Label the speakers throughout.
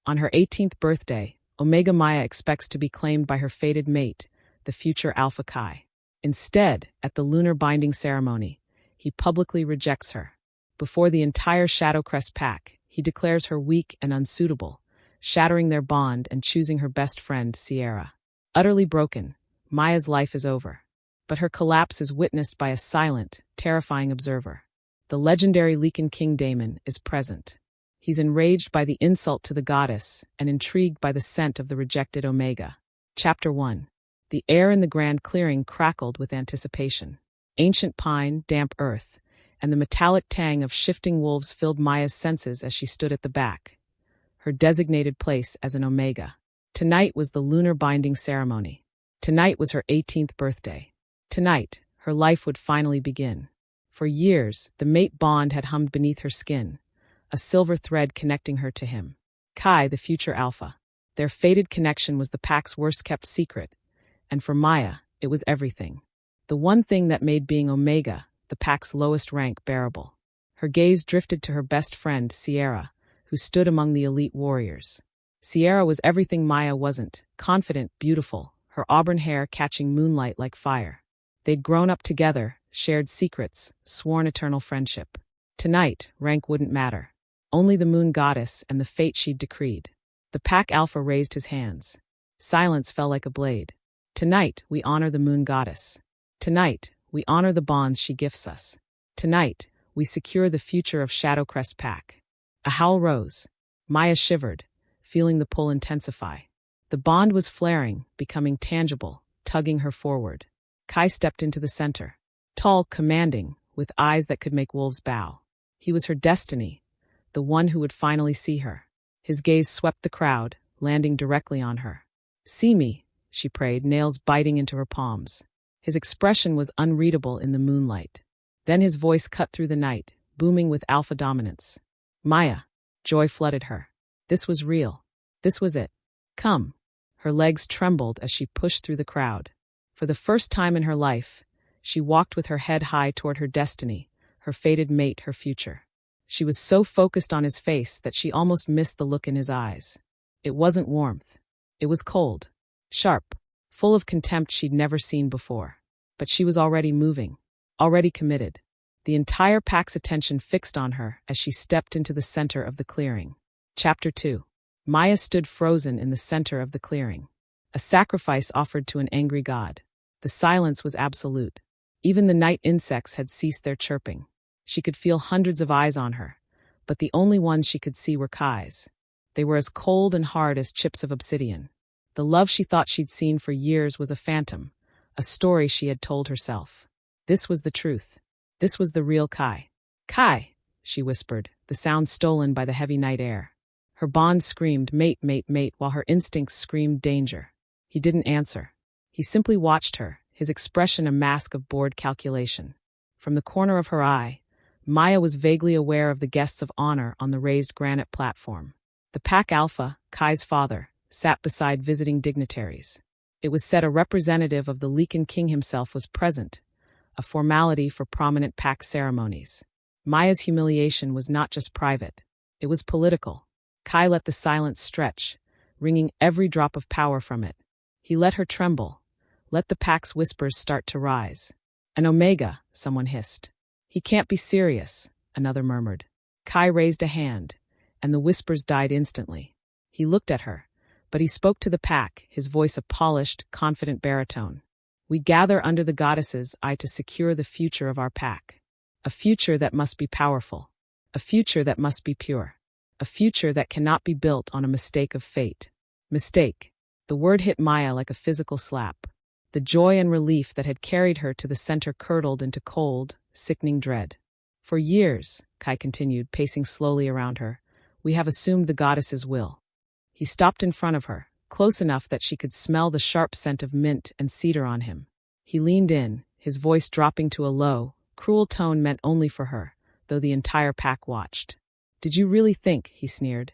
Speaker 1: On her 18th birthday, Omega Maya expects to be claimed by her fated mate, the future Alpha Kai. Instead, at the Lunar Binding ceremony, he publicly rejects her. Before the entire Shadowcrest Pack, he declares her weak and unsuitable, shattering their bond and choosing her best friend, Sierra. Utterly broken, Maya's life is over. But her collapse is witnessed by a silent, terrifying observer. The legendary Lycan King Damon is present. He's enraged by the insult to the goddess and intrigued by the scent of the rejected Omega. Chapter 1. The air in the grand clearing crackled with anticipation. Ancient pine, damp earth, and the metallic tang of shifting wolves filled Maya's senses as she stood at the back, her designated place as an Omega. Tonight was the Lunar Binding ceremony. Tonight was her 18th birthday. Tonight, her life would finally begin. For years, the mate bond had hummed beneath her skin, a silver thread connecting her to him. Kai, the future Alpha. Their fated connection was the pack's worst-kept secret, and for Maya, it was everything. The one thing that made being Omega, the pack's lowest rank, bearable. Her gaze drifted to her best friend, Sierra, who stood among the elite warriors. Sierra was everything Maya wasn't, confident, beautiful, her auburn hair catching moonlight like fire. They'd grown up together, shared secrets, sworn eternal friendship. Tonight, rank wouldn't matter. Only the moon goddess and the fate she'd decreed. The pack Alpha raised his hands. Silence fell like a blade. Tonight, we honor the moon goddess. Tonight, we honor the bonds she gifts us. Tonight, we secure the future of Shadowcrest Pack. A howl rose. Maya shivered, feeling the pull intensify. The bond was flaring, becoming tangible, tugging her forward. Kai stepped into the center. Tall, commanding, with eyes that could make wolves bow. He was her destiny, the one who would finally see her. His gaze swept the crowd, landing directly on her. "See me," she prayed, nails biting into her palms. His expression was unreadable in the moonlight. Then his voice cut through the night, booming with alpha dominance. "Maya." Joy flooded her. This was real. This was it. "Come." Her legs trembled as she pushed through the crowd. For the first time in her life, she walked with her head high toward her destiny, her fated mate, her future. She was so focused on his face that she almost missed the look in his eyes. It wasn't warmth. It was cold, sharp, full of contempt she'd never seen before. But she was already moving, already committed. The entire pack's attention fixed on her as she stepped into the center of the clearing. Chapter 2. Maya stood frozen in the center of the clearing. A sacrifice offered to an angry god. The silence was absolute. Even the night insects had ceased their chirping. She could feel hundreds of eyes on her, but the only ones she could see were Kai's. They were as cold and hard as chips of obsidian. The love she thought she'd seen for years was a phantom, a story she had told herself. This was the truth. This was the real Kai. "Kai," she whispered, the sound stolen by the heavy night air. Her bond screamed, "Mate, mate, mate," while her instincts screamed danger. He didn't answer. He simply watched her, his expression a mask of bored calculation. From the corner of her eye, Maya was vaguely aware of the guests of honor on the raised granite platform. The Pack Alpha, Kai's father, sat beside visiting dignitaries. It was said a representative of the Lycan King himself was present, a formality for prominent Pack ceremonies. Maya's humiliation was not just private, it was political. Kai let the silence stretch, wringing every drop of power from it. He let her tremble, let the Pack's whispers start to rise. "An Omega," someone hissed. "He can't be serious," another murmured. Kai raised a hand, and the whispers died instantly. He looked at her, but he spoke to the Pack, his voice a polished, confident baritone. "We gather under the goddess's eye to secure the future of our Pack. A future that must be powerful. A future that must be pure. A future that cannot be built on a mistake of fate." Mistake. The word hit Maya like a physical slap. The joy and relief that had carried her to the center curdled into cold, sickening dread. "For years," Kai continued, pacing slowly around her, "we have assumed the goddess's will." He stopped in front of her, close enough that she could smell the sharp scent of mint and cedar on him. He leaned in, his voice dropping to a low, cruel tone meant only for her, though the entire Pack watched. "Did you really think," he sneered,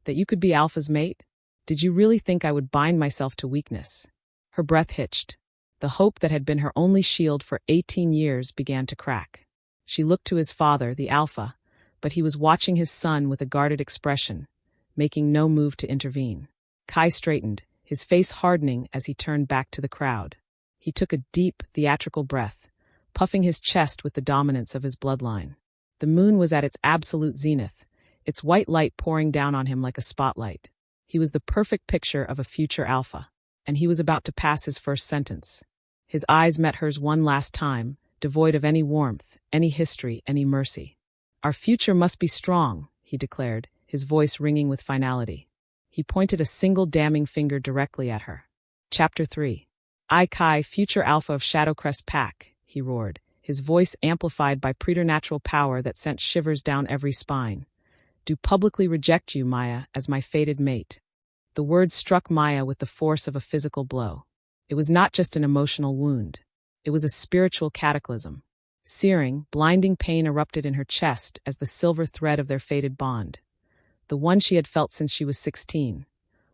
Speaker 1: "that you could be Alpha's mate? Did you really think I would bind myself to weakness?" Her breath hitched. The hope that had been her only shield for 18 years began to crack. She looked to his father, the Alpha, but he was watching his son with a guarded expression, making no move to intervene. Kai straightened, his face hardening as he turned back to the crowd. He took a deep, theatrical breath, puffing his chest with the dominance of his bloodline. The moon was at its absolute zenith, its white light pouring down on him like a spotlight. He was the perfect picture of a future alpha, and he was about to pass his first sentence. His eyes met hers one last time, devoid of any warmth, any history, any mercy. "Our future must be strong," he declared, his voice ringing with finality. He pointed a single damning finger directly at her. Chapter 3. "I, Kai, future alpha of Shadowcrest Pack," he roared, his voice amplified by preternatural power that sent shivers down every spine. "Do publicly reject you, Maya, as my fated mate." The words struck Maya with the force of a physical blow. It was not just an emotional wound. It was a spiritual cataclysm. Searing, blinding pain erupted in her chest as the silver thread of their fated bond, the one she had felt since she was 16,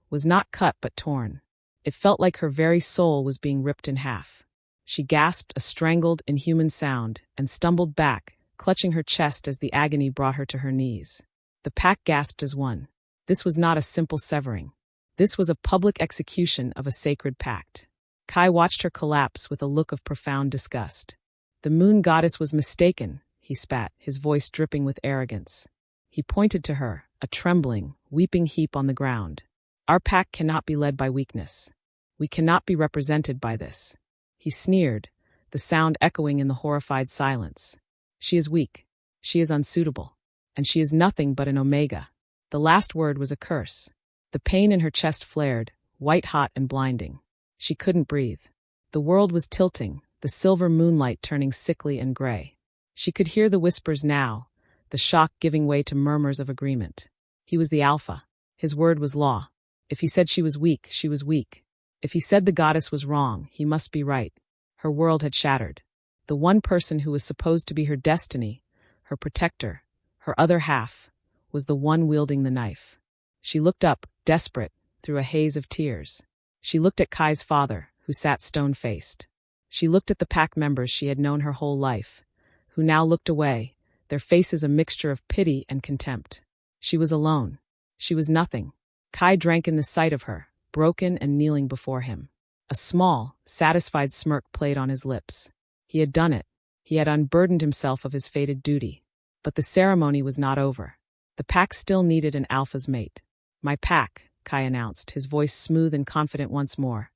Speaker 1: was not cut but torn. It felt like her very soul was being ripped in half. She gasped a strangled, inhuman sound and stumbled back, clutching her chest as the agony brought her to her knees. The pack gasped as one. This was not a simple severing. This was a public execution of a sacred pact. Kai watched her collapse with a look of profound disgust. "The moon goddess was mistaken," he spat, his voice dripping with arrogance. He pointed to her, a trembling, weeping heap on the ground. "Our pack cannot be led by weakness. We cannot be represented by this." He sneered, the sound echoing in the horrified silence. "She is weak. She is unsuitable. And she is nothing but an omega." The last word was a curse. The pain in her chest flared, white-hot and blinding. She couldn't breathe. The world was tilting, the silver moonlight turning sickly and gray. She could hear the whispers now, the shock giving way to murmurs of agreement. He was the alpha. His word was law. If he said she was weak, she was weak. If he said the goddess was wrong, he must be right. Her world had shattered. The one person who was supposed to be her destiny, her protector, her other half, was the one wielding the knife. She looked up, desperate, through a haze of tears. She looked at Kai's father, who sat stone-faced. She looked at the pack members she had known her whole life, who now looked away, their faces a mixture of pity and contempt. She was alone. She was nothing. Kai drank in the sight of her, broken and kneeling before him. A small, satisfied smirk played on his lips. He had done it. He had unburdened himself of his fated duty. But the ceremony was not over. The pack still needed an alpha's mate. "My pack," Kai announced, his voice smooth and confident once more,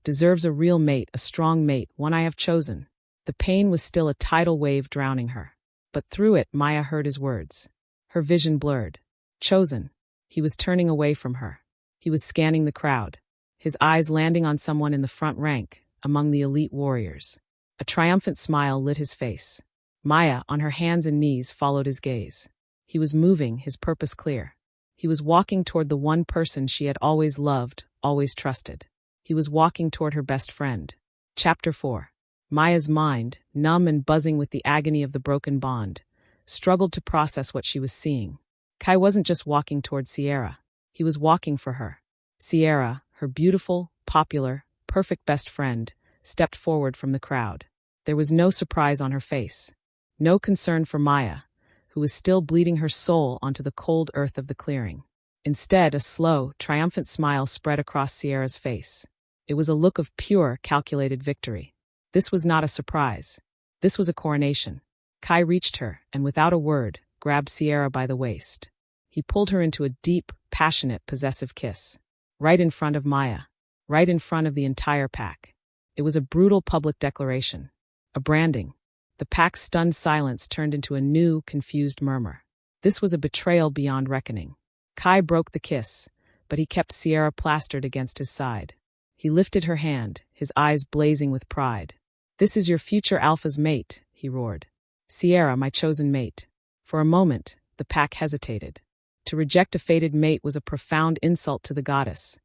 Speaker 1: "deserves a real mate, a strong mate, one I have chosen." The pain was still a tidal wave drowning her. But through it, Maya heard his words. Her vision blurred. Chosen. He was turning away from her. He was scanning the crowd, his eyes landing on someone in the front rank, among the elite warriors. A triumphant smile lit his face. Maya, on her hands and knees, followed his gaze. He was moving, his purpose clear. He was walking toward the one person she had always loved, always trusted. He was walking toward her best friend. Chapter 4. Maya's mind, numb and buzzing with the agony of the broken bond, struggled to process what she was seeing. Kai wasn't just walking toward Sierra. He was walking for her. Sierra, her beautiful, popular, perfect best friend, stepped forward from the crowd. There was no surprise on her face. No concern for Maya, who was still bleeding her soul onto the cold earth of the clearing. Instead, a slow, triumphant smile spread across Sierra's face. It was a look of pure, calculated victory. This was not a surprise. This was a coronation. Kai reached her, and without a word, grabbed Sierra by the waist. He pulled her into a deep, passionate, possessive kiss. Right in front of Maya. Right in front of the entire pack. It was a brutal public declaration. A branding. The pack's stunned silence turned into a new, confused murmur. This was a betrayal beyond reckoning. Kai broke the kiss, but he kept Sierra plastered against his side. He lifted her hand, his eyes blazing with pride. "This is your future alpha's mate," he roared. "Sierra, my chosen mate." For a moment, the pack hesitated. To reject a fated mate was a profound insult to the goddess,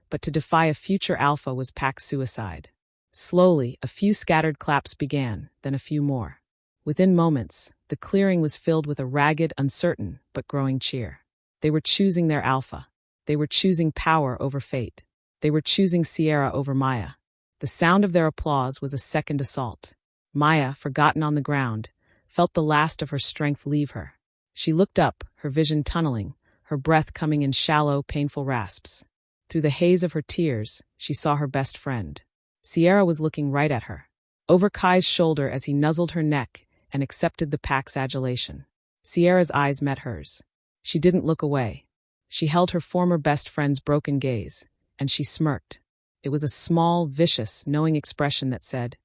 Speaker 1: but to defy a future alpha was pack suicide. Slowly, a few scattered claps began, then a few more. Within moments, the clearing was filled with a ragged, uncertain, but growing cheer. They were choosing their alpha. They were choosing power over fate. They were choosing Sierra over Maya. The sound of their applause was a second assault. Maya, forgotten on the ground, felt the last of her strength leave her. She looked up, her vision tunneling, her breath coming in shallow, painful rasps. Through the haze of her tears, she saw her best friend. Sierra was looking right at her, over Kai's shoulder as he nuzzled her neck and accepted the pack's adulation. Sierra's eyes met hers. She didn't look away. She held her former best friend's broken gaze, and she smirked. It was a small, vicious, knowing expression that said,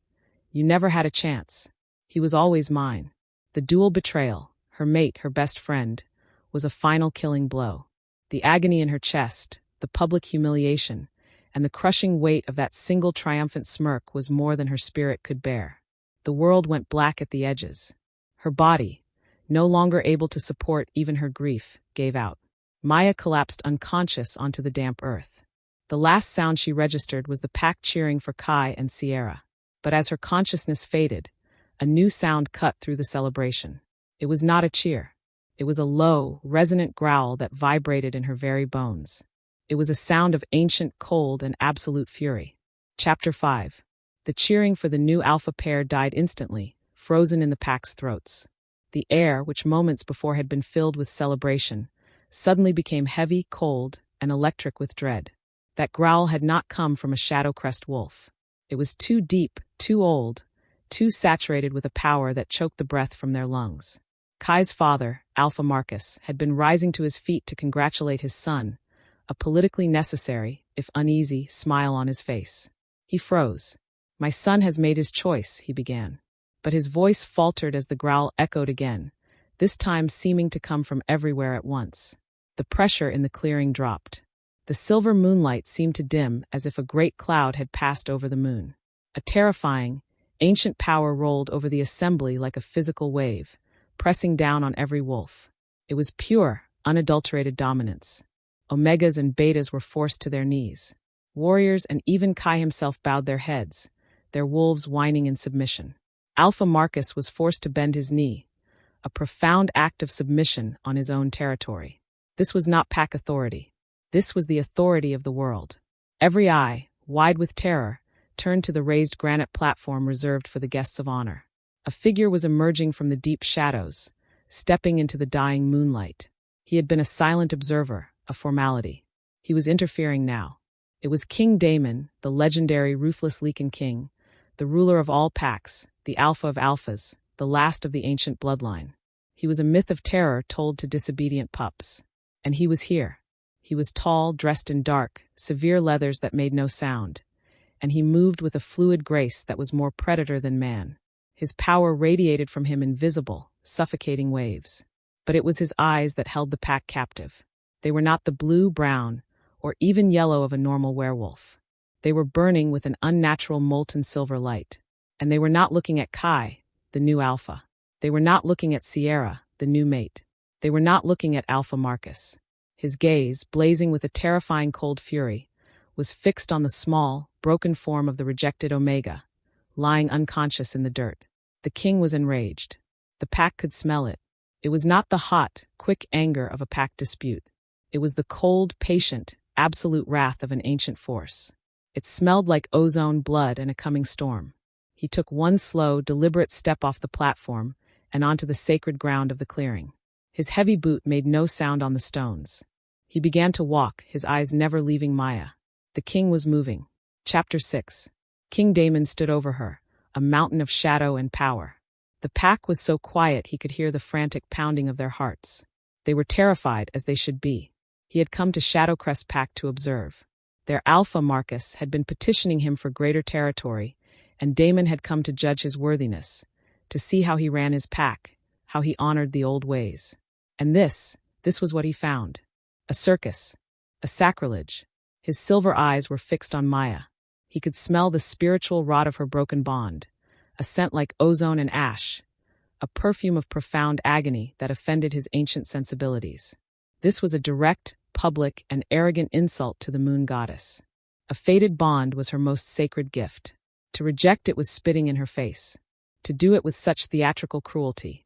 Speaker 1: "You never had a chance. He was always mine." The dual betrayal, her mate, her best friend, was a final killing blow. The agony in her chest, the public humiliation, and the crushing weight of that single triumphant smirk was more than her spirit could bear. The world went black at the edges. Her body, no longer able to support even her grief, gave out. Maya collapsed unconscious onto the damp earth. The last sound she registered was the pack cheering for Kai and Sierra. But as her consciousness faded, a new sound cut through the celebration. It was not a cheer. It was a low, resonant growl that vibrated in her very bones. It was a sound of ancient cold and absolute fury. Chapter 5. The cheering for the new alpha pair died instantly, frozen in the pack's throats. The air, which moments before had been filled with celebration, suddenly became heavy, cold, and electric with dread. That growl had not come from a Shadowcrest wolf. It was too deep, too old, too saturated with a power that choked the breath from their lungs. Kai's father, Alpha Marcus, had been rising to his feet to congratulate his son, a politically necessary, if uneasy, smile on his face. He froze. "My son has made his choice," he began. But his voice faltered as the growl echoed again, this time seeming to come from everywhere at once. The pressure in the clearing dropped. The silver moonlight seemed to dim as if a great cloud had passed over the moon. A terrifying, ancient power rolled over the assembly like a physical wave, pressing down on every wolf. It was pure, unadulterated dominance. Omegas and betas were forced to their knees. Warriors and even Kai himself bowed their heads, their wolves whining in submission. Alpha Marcus was forced to bend his knee, a profound act of submission on his own territory. This was not pack authority. This was the authority of the world. Every eye, wide with terror, turned to the raised granite platform reserved for the guests of honor. A figure was emerging from the deep shadows, stepping into the dying moonlight. He had been a silent observer, a formality. He was interfering now. It was King Damon, the legendary ruthless Lycan King, the ruler of all packs, the alpha of alphas, the last of the ancient bloodline. He was a myth of terror told to disobedient pups. And he was here. He was tall, dressed in dark, severe leathers that made no sound. And he moved with a fluid grace that was more predator than man. His power radiated from him in visible, suffocating waves. But it was his eyes that held the pack captive. They were not the blue, brown, or even yellow of a normal werewolf. They were burning with an unnatural molten silver light. And they were not looking at Kai, the new alpha. They were not looking at Sierra, the new mate. They were not looking at Alpha Marcus. His gaze, blazing with a terrifying cold fury, was fixed on the small, broken form of the rejected Omega, lying unconscious in the dirt. The king was enraged. The pack could smell it. It was not the hot, quick anger of a pack dispute. It was the cold, patient, absolute wrath of an ancient force. It smelled like ozone, blood, and a coming storm. He took one slow, deliberate step off the platform and onto the sacred ground of the clearing. His heavy boot made no sound on the stones. He began to walk, his eyes never leaving Maya. The king was moving. Chapter 6. King Damon stood over her, a mountain of shadow and power. The pack was so quiet he could hear the frantic pounding of their hearts. They were terrified, as they should be. He had come to Shadowcrest Pack to observe. Their Alpha Marcus had been petitioning him for greater territory, and Damon had come to judge his worthiness, to see how he ran his pack, how he honored the old ways. And this was what he found. A circus, a sacrilege. His silver eyes were fixed on Maya. He could smell the spiritual rot of her broken bond, a scent like ozone and ash, a perfume of profound agony that offended his ancient sensibilities. This was a direct, public, and arrogant insult to the moon goddess. A fated bond was her most sacred gift. To reject it was spitting in her face. To do it with such theatrical cruelty.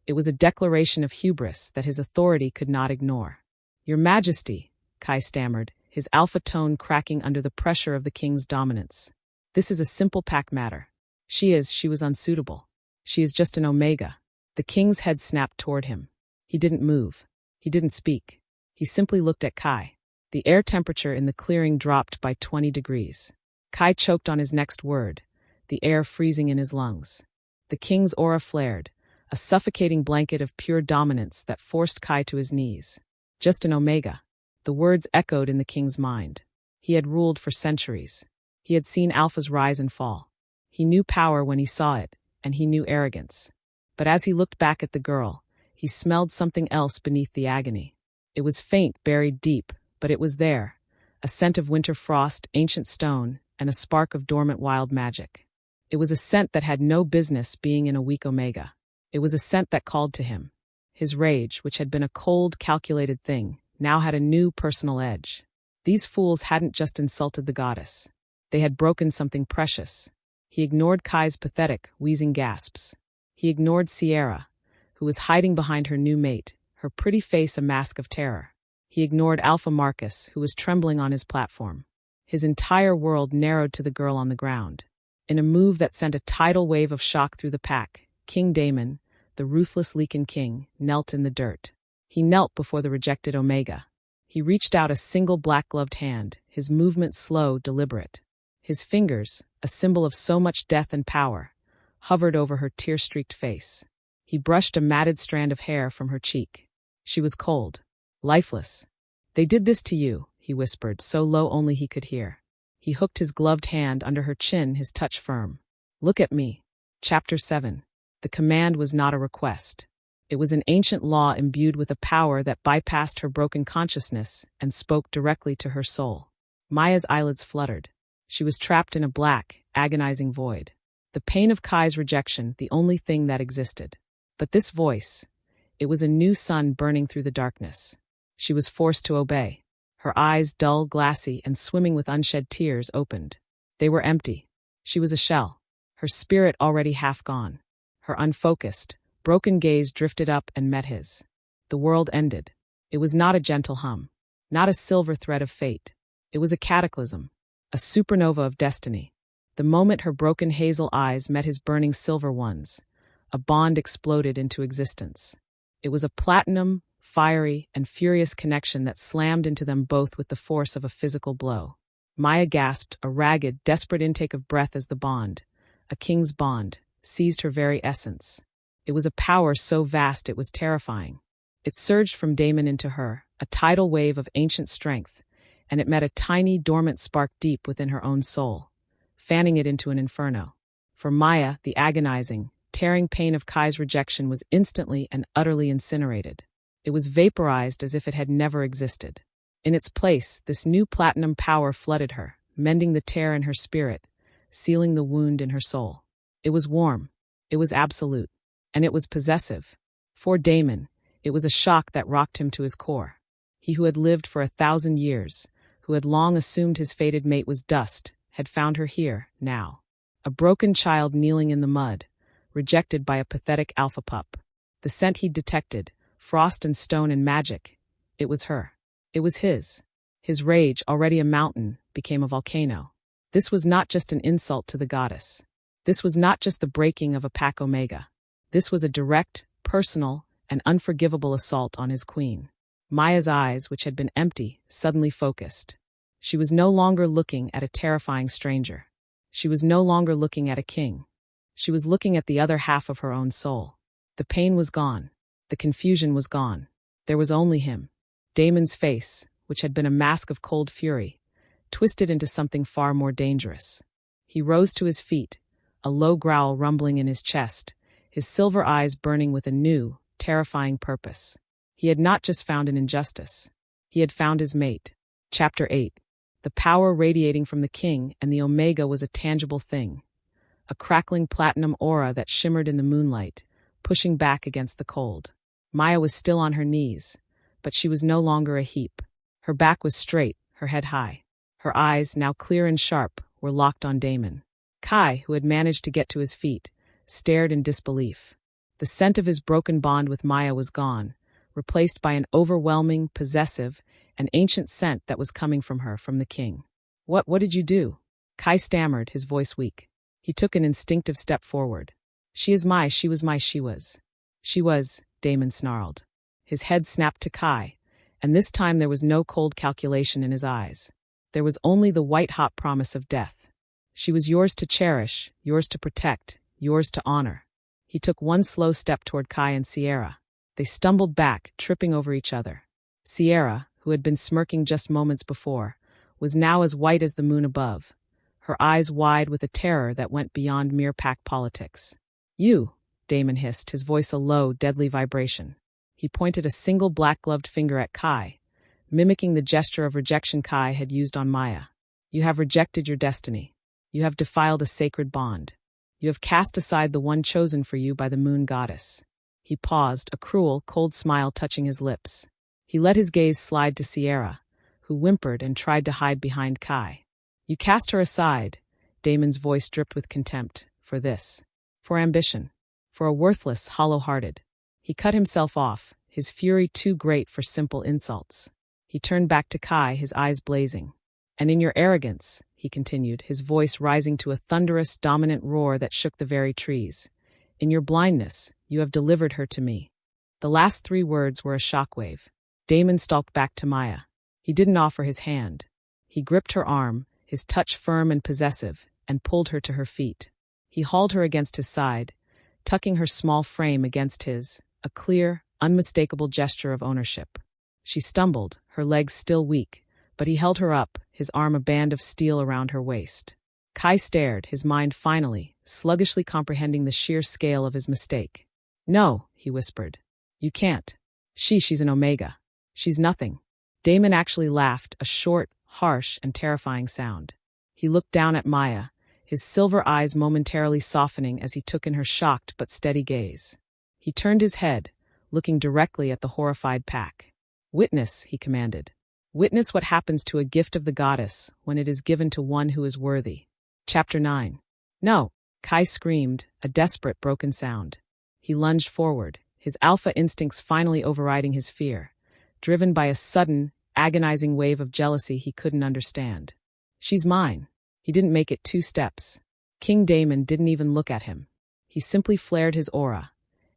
Speaker 1: It was a declaration of hubris that his authority could not ignore. "Your Majesty," Kai stammered, his alpha tone cracking under the pressure of the king's dominance. "This is a simple pack matter. She was unsuitable. She is just an Omega." The king's head snapped toward him. He didn't move. He didn't speak. He simply looked at Kai. The air temperature in the clearing dropped by 20 degrees. Kai choked on his next word, the air freezing in his lungs. The king's aura flared, a suffocating blanket of pure dominance that forced Kai to his knees. Just an Omega. The words echoed in the king's mind. He had ruled for centuries. He had seen alphas rise and fall. He knew power when he saw it, and he knew arrogance. But as he looked back at the girl, he smelled something else beneath the agony. It was faint, buried deep, but it was there, a scent of winter frost, ancient stone, and a spark of dormant wild magic. It was a scent that had no business being in a weak Omega. It was a scent that called to him. His rage, which had been a cold, calculated thing, now had a new personal edge. These fools hadn't just insulted the goddess. They had broken something precious. He ignored Kai's pathetic, wheezing gasps. He ignored Sierra, who was hiding behind her new mate, her pretty face a mask of terror. He ignored Alpha Marcus, who was trembling on his platform. His entire world narrowed to the girl on the ground. In a move that sent a tidal wave of shock through the pack, King Damon, the ruthless Lycan King, knelt in the dirt. He knelt before the rejected Omega. He reached out a single black-gloved hand, his movement slow, deliberate. His fingers, a symbol of so much death and power, hovered over her tear-streaked face. He brushed a matted strand of hair from her cheek. She was cold, lifeless. "They did this to you," he whispered, so low only he could hear. He hooked his gloved hand under her chin, his touch firm. "Look at me." Chapter 7. The command was not a request. It was an ancient law imbued with a power that bypassed her broken consciousness and spoke directly to her soul. Maya's eyelids fluttered. She was trapped in a black, agonizing void. The pain of Kai's rejection, the only thing that existed. But this voice, it was a new sun burning through the darkness. She was forced to obey. Her eyes, dull, glassy, and swimming with unshed tears, opened. They were empty. She was a shell, her spirit already half gone. Her unfocused, broken gaze drifted up and met his. The world ended. It was not a gentle hum, not a silver thread of fate. It was a cataclysm, a supernova of destiny. The moment her broken hazel eyes met his burning silver ones, a bond exploded into existence. It was a platinum, fiery, and furious connection that slammed into them both with the force of a physical blow. Maya gasped, a ragged, desperate intake of breath as the bond, a king's bond, seized her very essence. It was a power so vast it was terrifying. It surged from Damon into her, a tidal wave of ancient strength, and it met a tiny, dormant spark deep within her own soul, fanning it into an inferno. For Maya, the agonizing, tearing pain of Kai's rejection was instantly and utterly incinerated. It was vaporized as if it had never existed. In its place, this new platinum power flooded her, mending the tear in her spirit, sealing the wound in her soul. It was warm, it was absolute, and it was possessive. For Damon, it was a shock that rocked him to his core. He who had lived for 1,000 years, who had long assumed his fated mate was dust, had found her here, now. A broken child kneeling in the mud, rejected by a pathetic alpha pup. The scent he'd detected, frost and stone and magic, it was her. It was his. His rage, already a mountain, became a volcano. This was not just an insult to the goddess. This was not just the breaking of a pack Omega. This was a direct, personal, and unforgivable assault on his queen. Maya's eyes, which had been empty, suddenly focused. She was no longer looking at a terrifying stranger. She was no longer looking at a king. She was looking at the other half of her own soul. The pain was gone. The confusion was gone. There was only him. Damon's face, which had been a mask of cold fury, twisted into something far more dangerous. He rose to his feet, a low growl rumbling in his chest, his silver eyes burning with a new, terrifying purpose. He had not just found an injustice. He had found his mate. Chapter 8. The power radiating from the king and the Omega was a tangible thing. A crackling platinum aura that shimmered in the moonlight, pushing back against the cold. Maya was still on her knees, but she was no longer a heap. Her back was straight, her head high. Her eyes, now clear and sharp, were locked on Damon. Kai, who had managed to get to his feet, stared in disbelief. The scent of his broken bond with Maya was gone, replaced by an overwhelming, possessive, and ancient scent that was coming from her, from the king. What did you do?" Kai stammered, his voice weak. He took an instinctive step forward. She was," Damon snarled. His head snapped to Kai, And this time there was no cold calculation in his eyes. There was only the white-hot promise of death. She was yours to cherish, yours to protect, yours to honor. He took one slow step toward Kai and Sierra. They stumbled back, tripping over each other. Sierra, who had been smirking just moments before, was now as white as the moon above, her eyes wide with a terror that went beyond mere pack politics. "You," Damon hissed, his voice a low, deadly vibration. He pointed a single black-gloved finger at Kai, mimicking the gesture of rejection Kai had used on Maya. "You have rejected your destiny. You have defiled a sacred bond. You have cast aside the one chosen for you by the moon goddess." He paused, a cruel, cold smile touching his lips. He let his gaze slide to Sierra, who whimpered and tried to hide behind Kai. "You cast her aside," Damon's voice dripped with contempt, "for this. For ambition. For a worthless, hollow-hearted." He cut himself off, his fury too great for simple insults. He turned back to Kai, his eyes blazing. "And in your arrogance," he continued, his voice rising to a thunderous, dominant roar that shook the very trees, "in your blindness, you have delivered her to me." The last 3 words were a shockwave. Damon stalked back to Maya. He didn't offer his hand. He gripped her arm, his touch firm and possessive, and pulled her to her feet. He hauled her against his side, tucking her small frame against his, a clear, unmistakable gesture of ownership. She stumbled, her legs still weak, but he held her up, his arm a band of steel around her waist. Kai stared, his mind finally, sluggishly comprehending the sheer scale of his mistake. "No," he whispered. "You can't. She's an Omega. She's nothing." Damon actually laughed, a short, harsh, and terrifying sound. He looked down at Maya, his silver eyes momentarily softening as he took in her shocked but steady gaze. He turned his head, looking directly at the horrified pack. "Witness," he commanded. "Witness what happens to a gift of the goddess when it is given to one who is worthy." Chapter 9. "No!" Kai screamed, a desperate, broken sound. He lunged forward, his alpha instincts finally overriding his fear, driven by a sudden, agonizing wave of jealousy he couldn't understand. "She's mine." He didn't make it 2 steps. King Damon didn't even look at him. He simply flared his aura,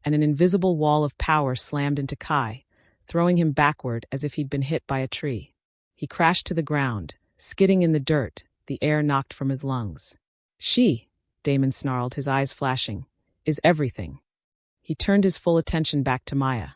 Speaker 1: and an invisible wall of power slammed into Kai, throwing him backward as if he'd been hit by a tree. He crashed to the ground, skidding in the dirt, the air knocked from his lungs. "She," Damon snarled, his eyes flashing, "is everything." He turned his full attention back to Maya.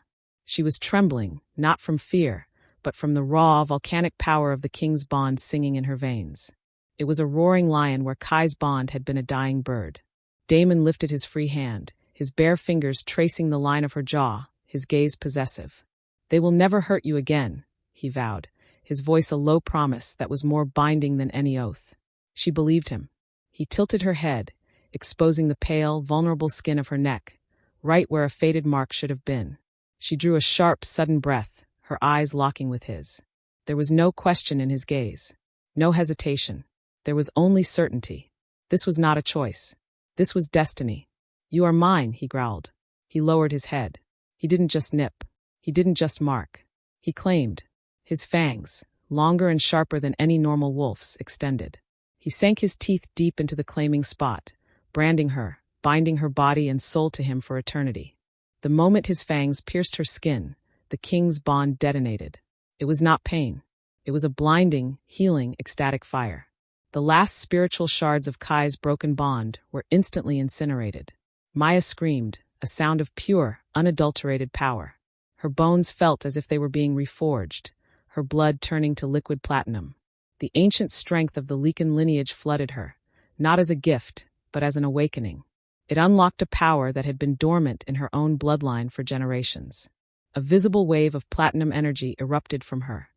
Speaker 1: She was trembling, not from fear, but from the raw, volcanic power of the king's bond singing in her veins. It was a roaring lion where Kai's bond had been a dying bird. Damon lifted his free hand, his bare fingers tracing the line of her jaw, his gaze possessive. "They will never hurt you again," he vowed, his voice a low promise that was more binding than any oath. She believed him. He tilted her head, exposing the pale, vulnerable skin of her neck, right where a faded mark should have been. She drew a sharp, sudden breath, her eyes locking with his. There was no question in his gaze, no hesitation. There was only certainty. This was not a choice. This was destiny. "You are mine," he growled. He lowered his head. He didn't just nip. He didn't just mark. He claimed. His fangs, longer and sharper than any normal wolf's, extended. He sank his teeth deep into the claiming spot, branding her, binding her body and soul to him for eternity. The moment his fangs pierced her skin, the king's bond detonated. It was not pain. It was a blinding, healing, ecstatic fire. The last spiritual shards of Kai's broken bond were instantly incinerated. Maya screamed, a sound of pure, unadulterated power. Her bones felt as if they were being reforged, her blood turning to liquid platinum. The ancient strength of the Lycan lineage flooded her, not as a gift, but as an awakening. It unlocked a power that had been dormant in her own bloodline for generations. A visible wave of platinum energy erupted from her.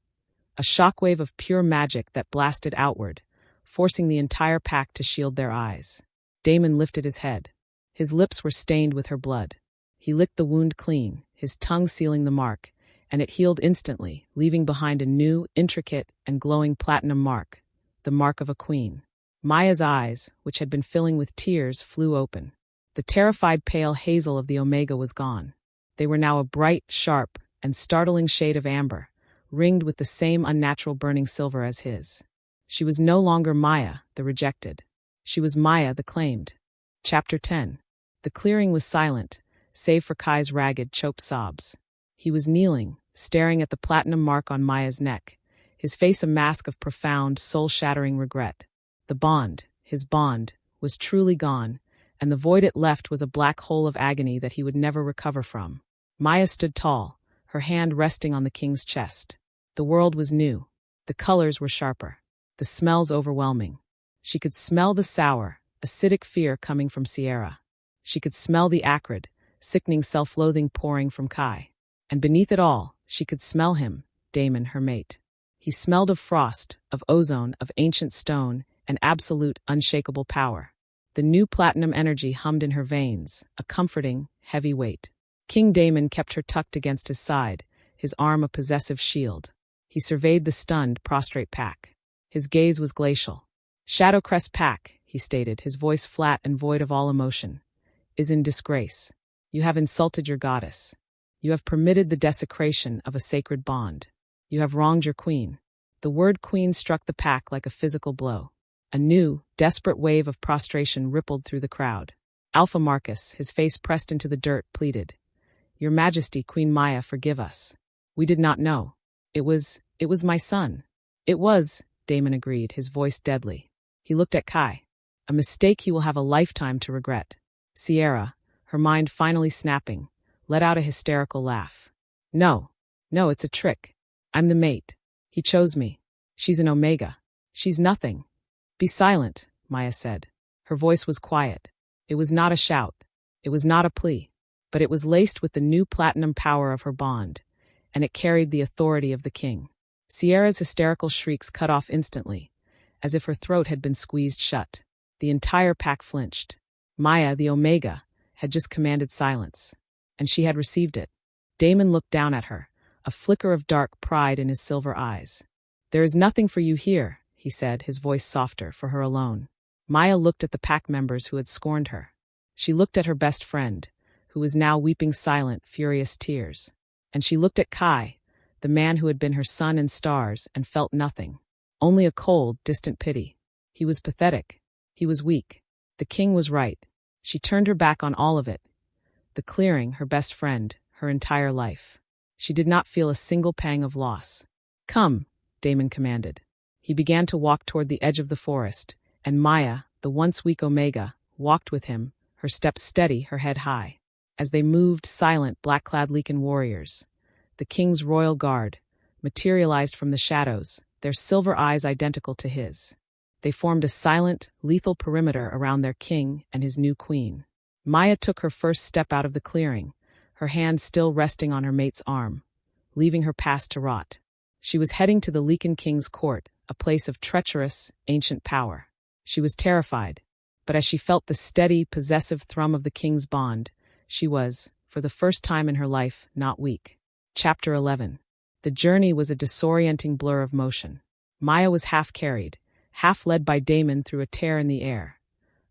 Speaker 1: A shockwave of pure magic that blasted outward, forcing the entire pack to shield their eyes. Damon lifted his head. His lips were stained with her blood. He licked the wound clean, his tongue sealing the mark, and it healed instantly, leaving behind a new, intricate, and glowing platinum mark, the mark of a queen. Maya's eyes, which had been filling with tears, flew open. The terrified pale hazel of the Omega was gone. They were now a bright, sharp, and startling shade of amber, ringed with the same unnatural burning silver as his. She was no longer Maya, the rejected. She was Maya, the claimed. Chapter 10. The clearing was silent, save for Kai's ragged, choked sobs. He was kneeling, staring at the platinum mark on Maya's neck, his face a mask of profound, soul-shattering regret. The bond, his bond, was truly gone, and the void it left was a black hole of agony that he would never recover from. Maya stood tall, her hand resting on the king's chest. The world was new. The colors were sharper. The smells overwhelming. She could smell the sour, acidic fear coming from Sierra. She could smell the acrid, sickening self-loathing pouring from Kai. And beneath it all, she could smell him, Damon, her mate. He smelled of frost, of ozone, of ancient stone, and absolute, unshakable power. The new platinum energy hummed in her veins, a comforting, heavy weight. King Damon kept her tucked against his side, his arm a possessive shield. He surveyed the stunned, prostrate pack. His gaze was glacial. Shadowcrest Pack, he stated, his voice flat and void of all emotion, is in disgrace. You have insulted your goddess. You have permitted the desecration of a sacred bond. You have wronged your queen. The word queen struck the pack like a physical blow. A new, desperate wave of prostration rippled through the crowd. Alpha Marcus, his face pressed into the dirt, pleaded, "Your Majesty, Queen Maya, forgive us. We did not know. It was my son." "It was," Damon agreed, his voice deadly. He looked at Kai. "A mistake he will have a lifetime to regret." Sierra, her mind finally snapping, let out a hysterical laugh. No, it's a trick. I'm the mate. He chose me. She's an Omega. She's nothing." "Be silent," Maya said. Her voice was quiet. It was not a shout. It was not a plea. But it was laced with the new platinum power of her bond, and it carried the authority of the king. Sierra's hysterical shrieks cut off instantly, as if her throat had been squeezed shut. The entire pack flinched. Maya, the Omega, had just commanded silence, and she had received it. Damon looked down at her, a flicker of dark pride in his silver eyes. "There is nothing for you here," he said, his voice softer, "for her alone." Maya looked at the pack members who had scorned her. She looked at her best friend, who was now weeping silent, furious tears. And she looked at Kai, the man who had been her sun and stars, and felt nothing. Only a cold, distant pity. He was pathetic. He was weak. The king was right. She turned her back on all of it. The clearing, her best friend, her entire life. She did not feel a single pang of loss. "Come," Damon commanded. He began to walk toward the edge of the forest, and Maya, the once weak Omega, walked with him, her steps steady, her head high. As they moved, silent, black-clad Lycan warriors, the king's royal guard, materialized from the shadows, their silver eyes identical to his. They formed a silent, lethal perimeter around their king and his new queen. Maya took her first step out of the clearing, her hand still resting on her mate's arm, leaving her past to rot. She was heading to the Lycan King's court, a place of treacherous, ancient power. She was terrified, but as she felt the steady, possessive thrum of the king's bond, she was, for the first time in her life, not weak. Chapter 11. The journey was a disorienting blur of motion. Maya was half carried, half led by Damon through a tear in the air,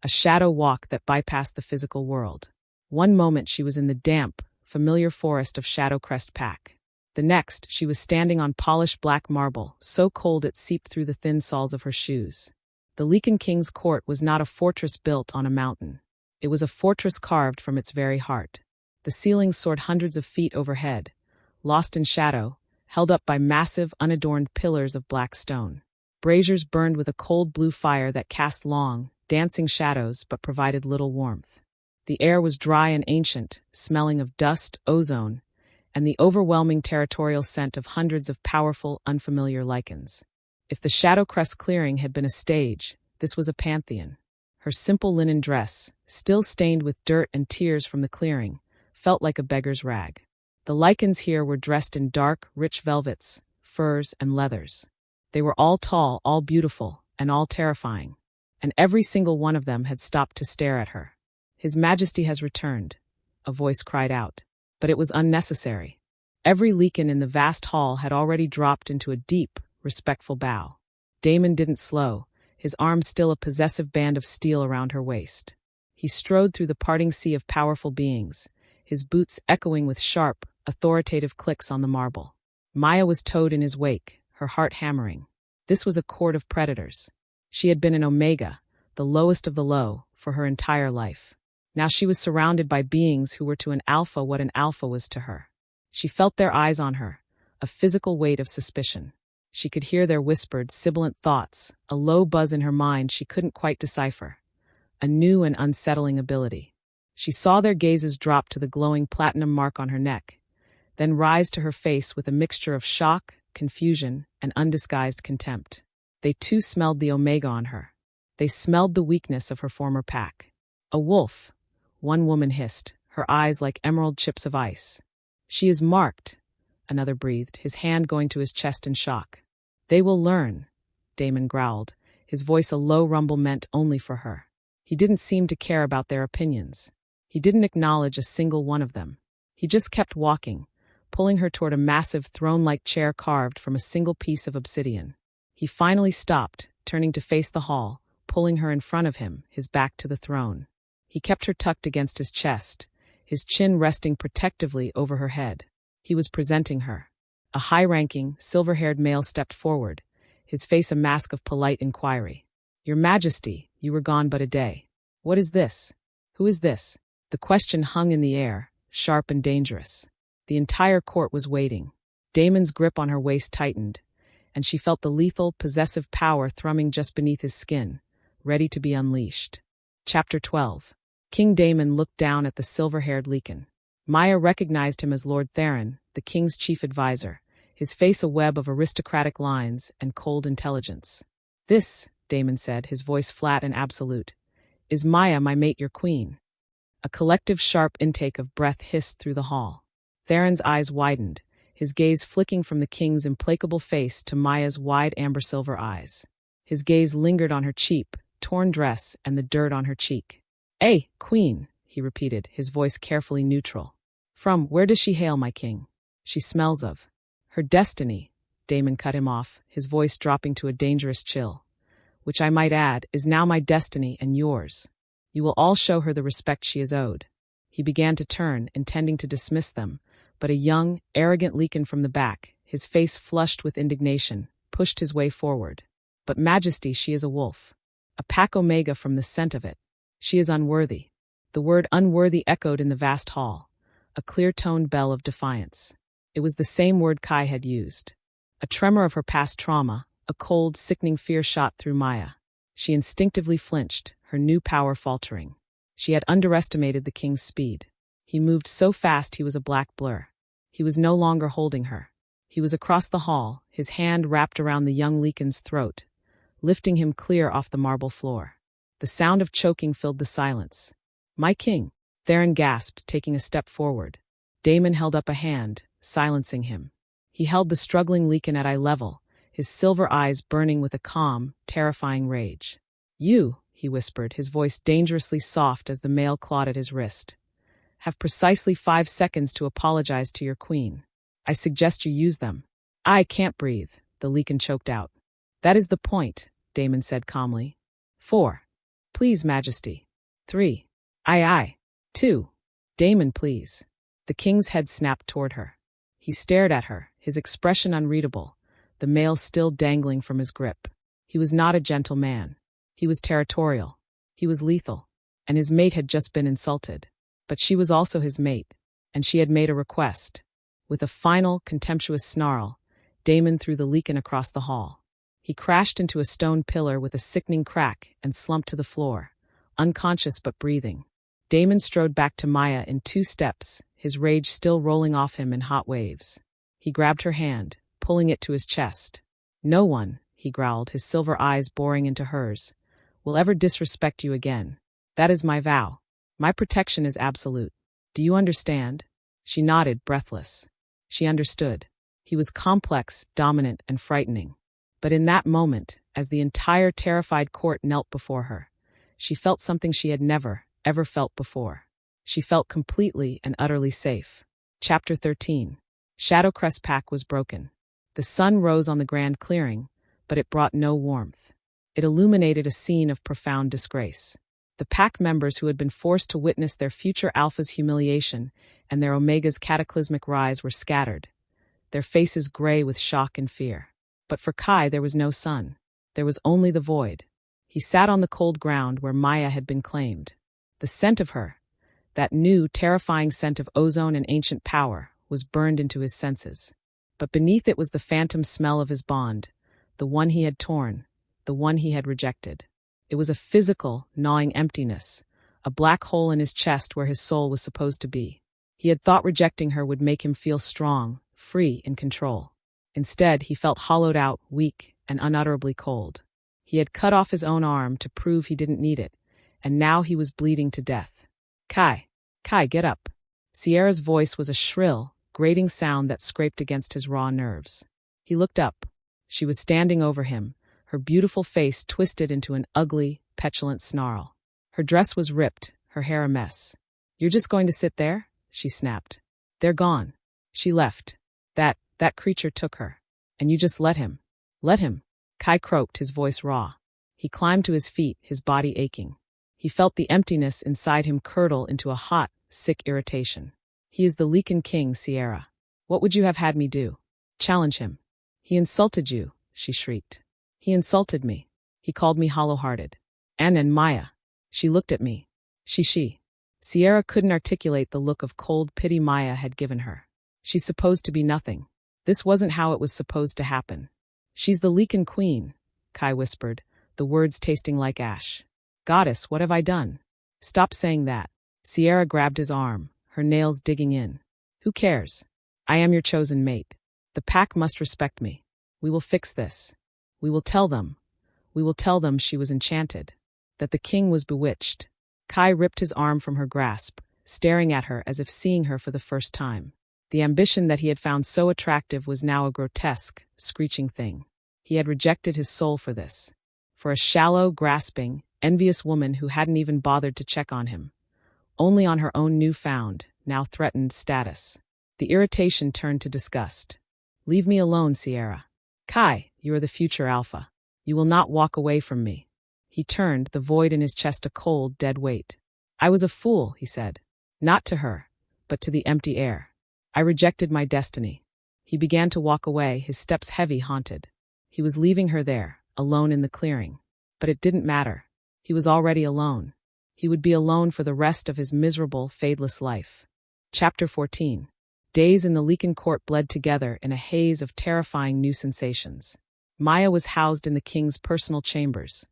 Speaker 1: a shadow walk that bypassed the physical world. One moment she was in the damp, familiar forest of Shadowcrest Pack. The next, she was standing on polished black marble, so cold it seeped through the thin soles of her shoes. The Lycan King's court was not a fortress built on a mountain. It was a fortress carved from its very heart. The ceilings soared hundreds of feet overhead, lost in shadow, held up by massive, unadorned pillars of black stone. Braziers burned with a cold blue fire that cast long, dancing shadows but provided little warmth. The air was dry and ancient, smelling of dust, ozone, and the overwhelming territorial scent of hundreds of powerful, unfamiliar lichens. If the Shadowcrest clearing had been a stage, this was a pantheon. Her simple linen dress, still stained with dirt and tears from the clearing, felt like a beggar's rag. The lichens here were dressed in dark, rich velvets, furs, and leathers. They were all tall, all beautiful, and all terrifying, and every single one of them had stopped to stare at her. "His Majesty has returned," a voice cried out, but it was unnecessary. Every Lycan in the vast hall had already dropped into a deep, respectful bow. Damon didn't slow, his arm still a possessive band of steel around her waist. He strode through the parting sea of powerful beings, his boots echoing with sharp, authoritative clicks on the marble. Maya was towed in his wake, her heart hammering. This was a court of predators. She had been an Omega, the lowest of the low, for her entire life. Now she was surrounded by beings who were to an Alpha what an Alpha was to her. She felt their eyes on her, a physical weight of suspicion. She could hear their whispered, sibilant thoughts, a low buzz in her mind she couldn't quite decipher. A new and unsettling ability. She saw their gazes drop to the glowing platinum mark on her neck, then rise to her face with a mixture of shock, confusion, and undisguised contempt. They too smelled the Omega on her. They smelled the weakness of her former pack. A wolf, one woman hissed, her eyes like emerald chips of ice. She is marked, another breathed, his hand going to his chest in shock. They will learn, Damon growled, his voice a low rumble meant only for her. He didn't seem to care about their opinions. He didn't acknowledge a single one of them. He just kept walking, pulling her toward a massive throne-like chair carved from a single piece of obsidian. He finally stopped, turning to face the hall, pulling her in front of him, his back to the throne. He kept her tucked against his chest, his chin resting protectively over her head. He was presenting her. A high-ranking, silver-haired male stepped forward, his face a mask of polite inquiry. "Your Majesty, you were gone but a day. What is this? Who is this?" The question hung in the air, sharp and dangerous. The entire court was waiting. Damon's grip on her waist tightened, and she felt the lethal, possessive power thrumming just beneath his skin, ready to be unleashed. Chapter 12. King Damon looked down at the silver-haired Lycan. Maya recognized him as Lord Theron, the king's chief advisor, his face a web of aristocratic lines and cold intelligence. "This," Damon said, his voice flat and absolute, "is Maya, my mate, your queen." A collective sharp intake of breath hissed through the hall. Theron's eyes widened, his gaze flicking from the king's implacable face to Maya's wide amber-silver eyes. His gaze lingered on her cheap, torn dress and the dirt on her cheek. "Eh, queen," he repeated, his voice carefully neutral. "From where does she hail, my king?" "She smells of her destiny," Damon cut him off, his voice dropping to a dangerous chill. "Which I might add, is now my destiny and yours. You will all show her the respect she is owed." He began to turn, intending to dismiss them, but a young, arrogant Lycan from the back, his face flushed with indignation, pushed his way forward. "But Majesty, she is a wolf. A pack Omega from the scent of it. She is unworthy." The word unworthy echoed in the vast hall, a clear-toned bell of defiance. It was the same word Kai had used. A tremor of her past trauma, a cold, sickening fear shot through Maya. She instinctively flinched, her new power faltering. She had underestimated the king's speed. He moved so fast he was a black blur. He was no longer holding her. He was across the hall, his hand wrapped around the young Lycan's throat, lifting him clear off the marble floor. The sound of choking filled the silence. "My king," Theron gasped, taking a step forward. Damon held up a hand, silencing him. He held the struggling Lycan at eye level, his silver eyes burning with a calm, terrifying rage. "You," he whispered, his voice dangerously soft as the male clawed at his wrist, "have precisely 5 seconds to apologize to your queen. I suggest you use them." "I can't breathe," the Lycan choked out. "That is the point," Damon said calmly. 4. "Please, Majesty." 3. Aye. 2. "Damon, please." The king's head snapped toward her. He stared at her, his expression unreadable, the mail still dangling from his grip. He was not a gentle man. He was territorial. He was lethal. And his mate had just been insulted. But she was also his mate, and she had made a request. With a final, contemptuous snarl, Damon threw the Lycan across the hall. He crashed into a stone pillar with a sickening crack and slumped to the floor, unconscious but breathing. Damon strode back to Maya in 2 steps, his rage still rolling off him in hot waves. He grabbed her hand, pulling it to his chest. "No one," he growled, his silver eyes boring into hers, "will ever disrespect you again. That is my vow. My protection is absolute. Do you understand?" She nodded, breathless. She understood. He was complex, dominant, and frightening. But in that moment, as the entire terrified court knelt before her, she felt something she had never, ever felt before. She felt completely and utterly safe. Chapter 13. Shadowcrest Pack was broken. The sun rose on the grand clearing, but it brought no warmth. It illuminated a scene of profound disgrace. The pack members who had been forced to witness their future alpha's humiliation and their omega's cataclysmic rise were scattered, their faces gray with shock and fear. But for Kai there was no sun. There was only the void. He sat on the cold ground where Maya had been claimed. The scent of her, that new, terrifying scent of ozone and ancient power, was burned into his senses. but beneath it was the phantom smell of his bond, the one he had torn, the one he had rejected. It was a physical, gnawing emptiness, a black hole in his chest where his soul was supposed to be. He had thought rejecting her would make him feel strong, free, in control. Instead, he felt hollowed out, weak, and unutterably cold. He had cut off his own arm to prove he didn't need it, and now he was bleeding to death. Kai, get up. Sierra's voice was a shrill, grating sound that scraped against his raw nerves. He looked up. She was standing over him, her beautiful face twisted into an ugly, petulant snarl. Her dress was ripped, her hair a mess. You're just going to sit there? She snapped. They're gone. She left. That creature took her. And you just let him. Let him. Kai croaked, his voice raw. He climbed to his feet, his body aching. He felt the emptiness inside him curdle into a hot, sick irritation. He is the Lycan King, Sierra. What would you have had me do? Challenge him. He insulted you, she shrieked. He insulted me. He called me hollow-hearted. And Maya. She looked at me. She. Sierra couldn't articulate the look of cold pity Maya had given her. She's supposed to be nothing. This wasn't how it was supposed to happen. She's the Lycan Queen, Kai whispered, the words tasting like ash. Goddess, what have I done? Stop saying that. Sierra grabbed his arm, her nails digging in. Who cares? I am your chosen mate. The pack must respect me. We will fix this. We will tell them. We will tell them she was enchanted. That the king was bewitched. Kai ripped his arm from her grasp, staring at her as if seeing her for the first time. The ambition that he had found so attractive was now a grotesque, screeching thing. He had rejected his soul for this. For a shallow, grasping, envious woman who hadn't even bothered to check on him. Only on her own newfound, now threatened status. The irritation turned to disgust. Leave me alone, Sierra. Kai, you are the future alpha. You will not walk away from me. He turned, the void in his chest a cold, dead weight. I was a fool, he said. Not to her, but to the empty air. I rejected my destiny. He began to walk away, his steps heavy, haunted. He was leaving her there, alone in the clearing. But it didn't matter. He was already alone. He would be alone for the rest of his miserable, fadeless life. Chapter 14. Days in the Lycan court bled together in a haze of terrifying new sensations. Maya was housed in the king's personal chambers,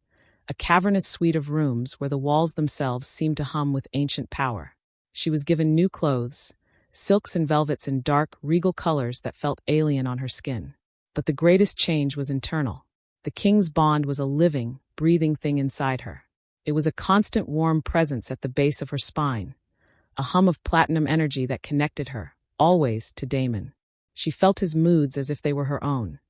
Speaker 1: a cavernous suite of rooms where the walls themselves seemed to hum with ancient power. She was given new clothes, silks and velvets in dark, regal colors that felt alien on her skin. But the greatest change was internal. The king's bond was a living, breathing thing inside her. It was a constant warm presence at the base of her spine, a hum of platinum energy that connected her, always, to Damon. She felt his moods as if they were her own.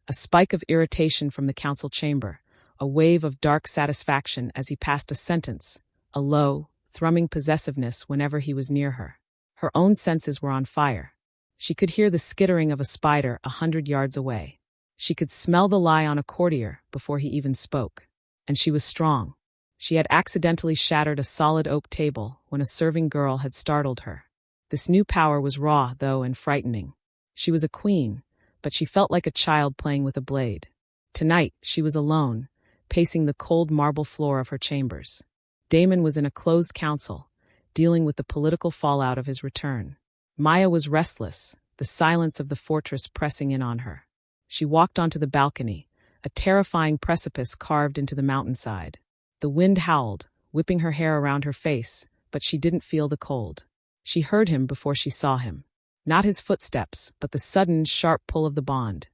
Speaker 1: A spike of irritation from the council chamber, a wave of dark satisfaction as he passed a sentence, a low, thrumming possessiveness whenever he was near her. Her own senses were on fire. She could hear the skittering of a spider 100 yards away. She could smell the lie on a courtier before he even spoke. And she was strong. She had accidentally shattered a solid oak table when a serving girl had startled her. This new power was raw, though, and frightening. She was a queen, but she felt like a child playing with a blade. Tonight, she was alone, pacing the cold marble floor of her chambers. Damon was in a closed council, dealing with the political fallout of his return. Maya was restless, the silence of the fortress pressing in on her. She walked onto the balcony, a terrifying precipice carved into the mountainside. The wind howled, whipping her hair around her face, but she didn't feel the cold. She heard him before she saw him. Not his footsteps, but the sudden, sharp pull of the bond,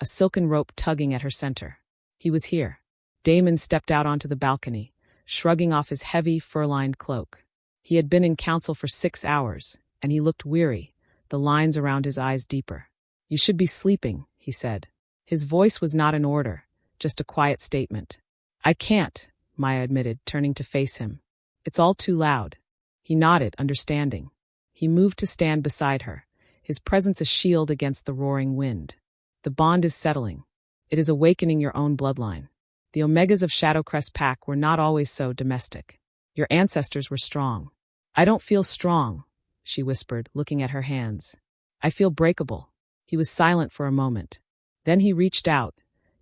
Speaker 1: a silken rope tugging at her center. He was here. Damon stepped out onto the balcony, shrugging off his heavy, fur-lined cloak. He had been in council for 6 hours, and he looked weary, the lines around his eyes deeper. You should be sleeping, he said. His voice was not an order, just a quiet statement. I can't, Maya admitted, turning to face him. It's all too loud. He nodded, understanding. He moved to stand beside her, his presence a shield against the roaring wind. The bond is settling. It is awakening your own bloodline. The Omegas of Shadowcrest Pack were not always so domestic. Your ancestors were strong. I don't feel strong, she whispered, looking at her hands. I feel breakable. He was silent for a moment. Then he reached out,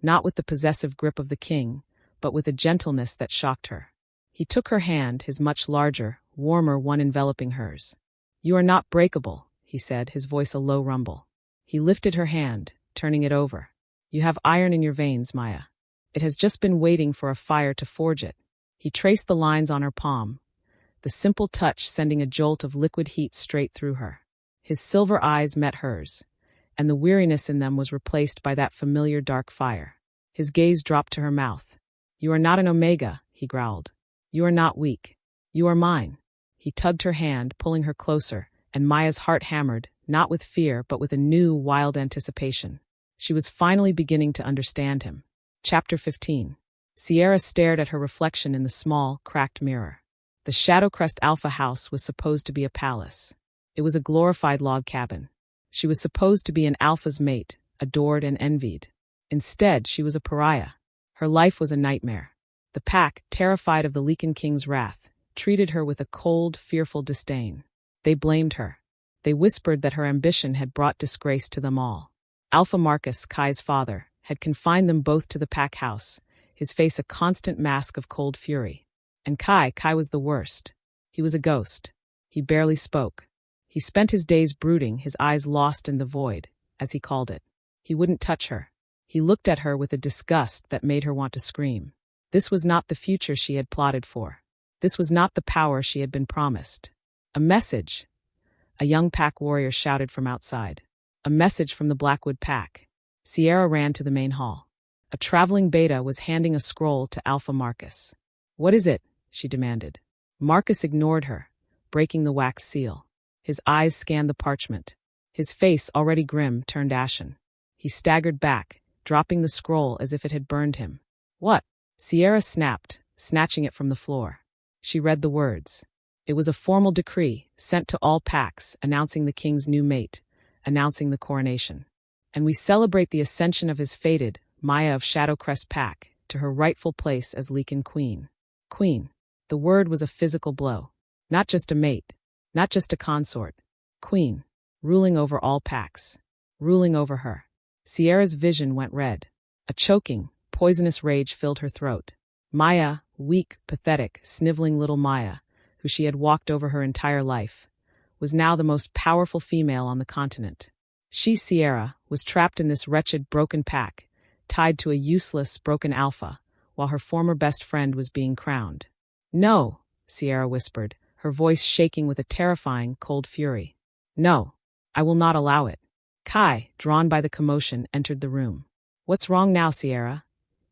Speaker 1: not with the possessive grip of the king, but with a gentleness that shocked her. He took her hand, his much larger, warmer one enveloping hers. You are not breakable, he said, his voice a low rumble. He lifted her hand, turning it over. You have iron in your veins, Maya. It has just been waiting for a fire to forge it. He traced the lines on her palm, the simple touch sending a jolt of liquid heat straight through her. His silver eyes met hers, and the weariness in them was replaced by that familiar dark fire. His gaze dropped to her mouth. You are not an Omega, he growled. You are not weak. You are mine. He tugged her hand, pulling her closer, and Maya's heart hammered, not with fear, but with a new, wild anticipation. She was finally beginning to understand him. Chapter 15. Sierra stared at her reflection in the small, cracked mirror. The Shadowcrest Alpha house was supposed to be a palace. It was a glorified log cabin. She was supposed to be an Alpha's mate, adored and envied. Instead, she was a pariah. Her life was a nightmare. The pack, terrified of the Lycan King's wrath, treated her with a cold, fearful disdain. They blamed her. They whispered that her ambition had brought disgrace to them all. Alpha Marcus, Kai's father, had confined them both to the pack house, his face a constant mask of cold fury. And Kai was the worst. He was a ghost. He barely spoke. He spent his days brooding, his eyes lost in the void, as he called it. He wouldn't touch her. He looked at her with a disgust that made her want to scream. This was not the future she had plotted for. This was not the power she had been promised. A message, a young pack warrior shouted from outside. A message from the Blackwood pack. Sierra ran to the main hall. A traveling beta was handing a scroll to Alpha Marcus. What is it? She demanded. Marcus ignored her, breaking the wax seal. His eyes scanned the parchment. His face, already grim, turned ashen. He staggered back, dropping the scroll as if it had burned him. What? Sierra snapped, snatching it from the floor. She read the words. It was a formal decree, sent to all packs, announcing the king's new mate, announcing the coronation. And we celebrate the ascension of his fated, Maya of Shadowcrest Pack, to her rightful place as Lycan Queen. Queen. The word was a physical blow. Not just a mate, not just a consort. Queen, ruling over all packs, ruling over her. Sierra's vision went red. A choking, poisonous rage filled her throat. Maya, weak, pathetic, sniveling little Maya, who she had walked over her entire life, was now the most powerful female on the continent. She, Sierra, was trapped in this wretched, broken pack, tied to a useless, broken alpha, while her former best friend was being crowned. No, Sierra whispered, her voice shaking with a terrifying, cold fury. No, I will not allow it. Kai, drawn by the commotion, entered the room. What's wrong now, Sierra?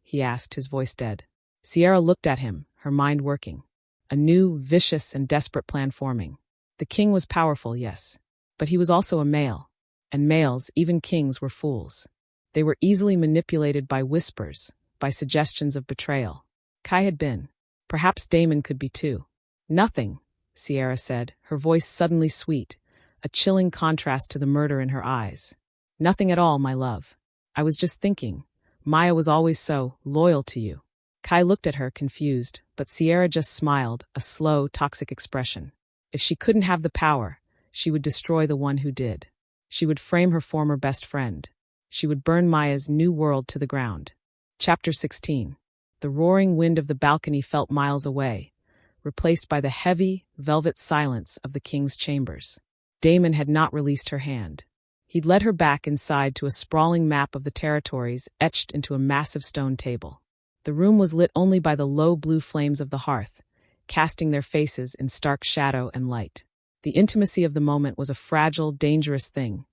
Speaker 1: He asked, his voice dead. Sierra looked at him, her mind working. A new, vicious, and desperate plan forming. The king was powerful, yes, but he was also a male. And males, even kings, were fools. They were easily manipulated by whispers, by suggestions of betrayal. Kai had been. Perhaps Damon could be too. Nothing, Sierra said, her voice suddenly sweet, a chilling contrast to the murder in her eyes. Nothing at all, my love. I was just thinking. Maya was always so loyal to you. Kai looked at her, confused, but Sierra just smiled, a slow, toxic expression. If she couldn't have the power, she would destroy the one who did. She would frame her former best friend. She would burn Maya's new world to the ground. Chapter 16. The roaring wind of the balcony felt miles away, replaced by the heavy, velvet silence of the king's chambers. Damon had not released her hand. He'd led her back inside to a sprawling map of the territories etched into a massive stone table. The room was lit only by the low blue flames of the hearth, casting their faces in stark shadow and light. The intimacy of the moment was a fragile, dangerous thing,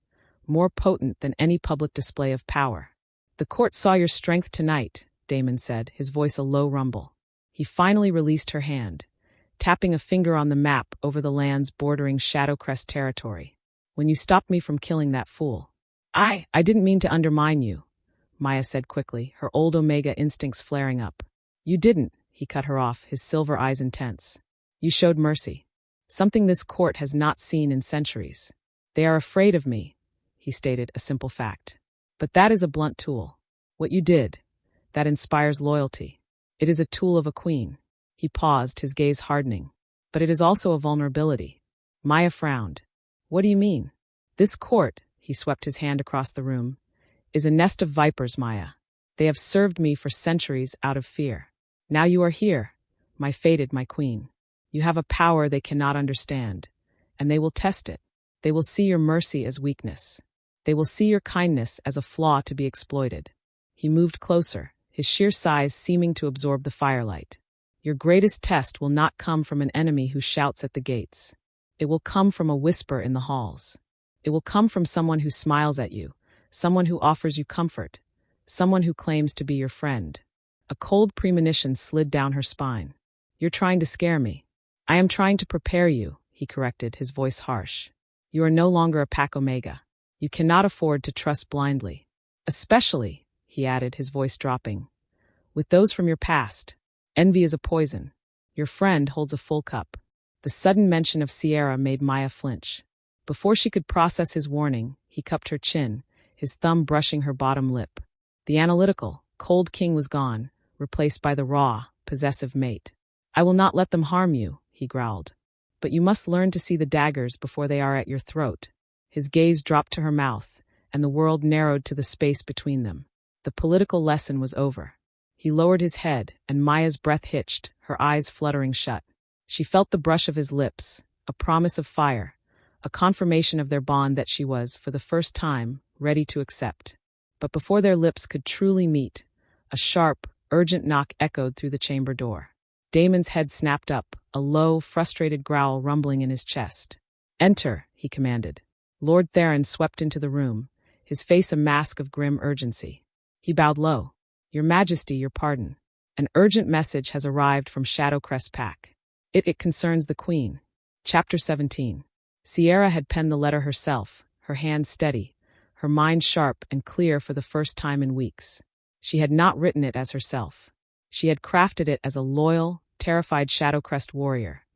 Speaker 1: more potent than any public display of power. The court saw your strength tonight, Damon said, his voice a low rumble. He finally released her hand, tapping a finger on the map over the lands bordering Shadowcrest territory. When you stopped me from killing that fool. I didn't mean to undermine you, Maya said quickly, her old Omega instincts flaring up. You didn't, he cut her off, his silver eyes intense. You showed mercy. Something this court has not seen in centuries. They are afraid of me, he stated, a simple fact. But that is a blunt tool. What you did, that inspires loyalty. It is a tool of a queen. He paused, his gaze hardening. But it is also a vulnerability. Maya frowned. What do you mean? This court, he swept his hand across the room, is a nest of vipers, Maya. They have served me for centuries out of fear. Now you are here, my fated, my queen. You have a power they cannot understand, and they will test it. They will see your mercy as weakness. They will see your kindness as a flaw to be exploited. He moved closer, his sheer size seeming to absorb the firelight. Your greatest test will not come from an enemy who shouts at the gates. It will come from a whisper in the halls. It will come from someone who smiles at you, someone who offers you comfort, someone who claims to be your friend. A cold premonition slid down her spine. You're trying to scare me. I am trying to prepare you, he corrected, his voice harsh. You are no longer a Pack Omega. You cannot afford to trust blindly. Especially, he added, his voice dropping, with those from your past. Envy is a poison. Your friend holds a full cup. The sudden mention of Sierra made Maya flinch. Before she could process his warning, he cupped her chin, his thumb brushing her bottom lip. The analytical, cold king was gone, replaced by the raw, possessive mate. I will not let them harm you, he growled. But you must learn to see the daggers before they are at your throat. His gaze dropped to her mouth, and the world narrowed to the space between them. The political lesson was over. He lowered his head, and Maya's breath hitched, her eyes fluttering shut. She felt the brush of his lips, a promise of fire, a confirmation of their bond that she was, for the first time, ready to accept. But before their lips could truly meet, a sharp, urgent knock echoed through the chamber door. Damon's head snapped up, a low, frustrated growl rumbling in his chest. Enter, he commanded. Lord Theron swept into the room, his face a mask of grim urgency. He bowed low. Your Majesty, your pardon. An urgent message has arrived from Shadowcrest Pack. It concerns the Queen. Chapter 17. Sierra had penned the letter herself, her hand steady, her mind sharp and clear for the first time in weeks. She had not written it as herself. She had crafted it as a loyal, terrified Shadowcrest warrior,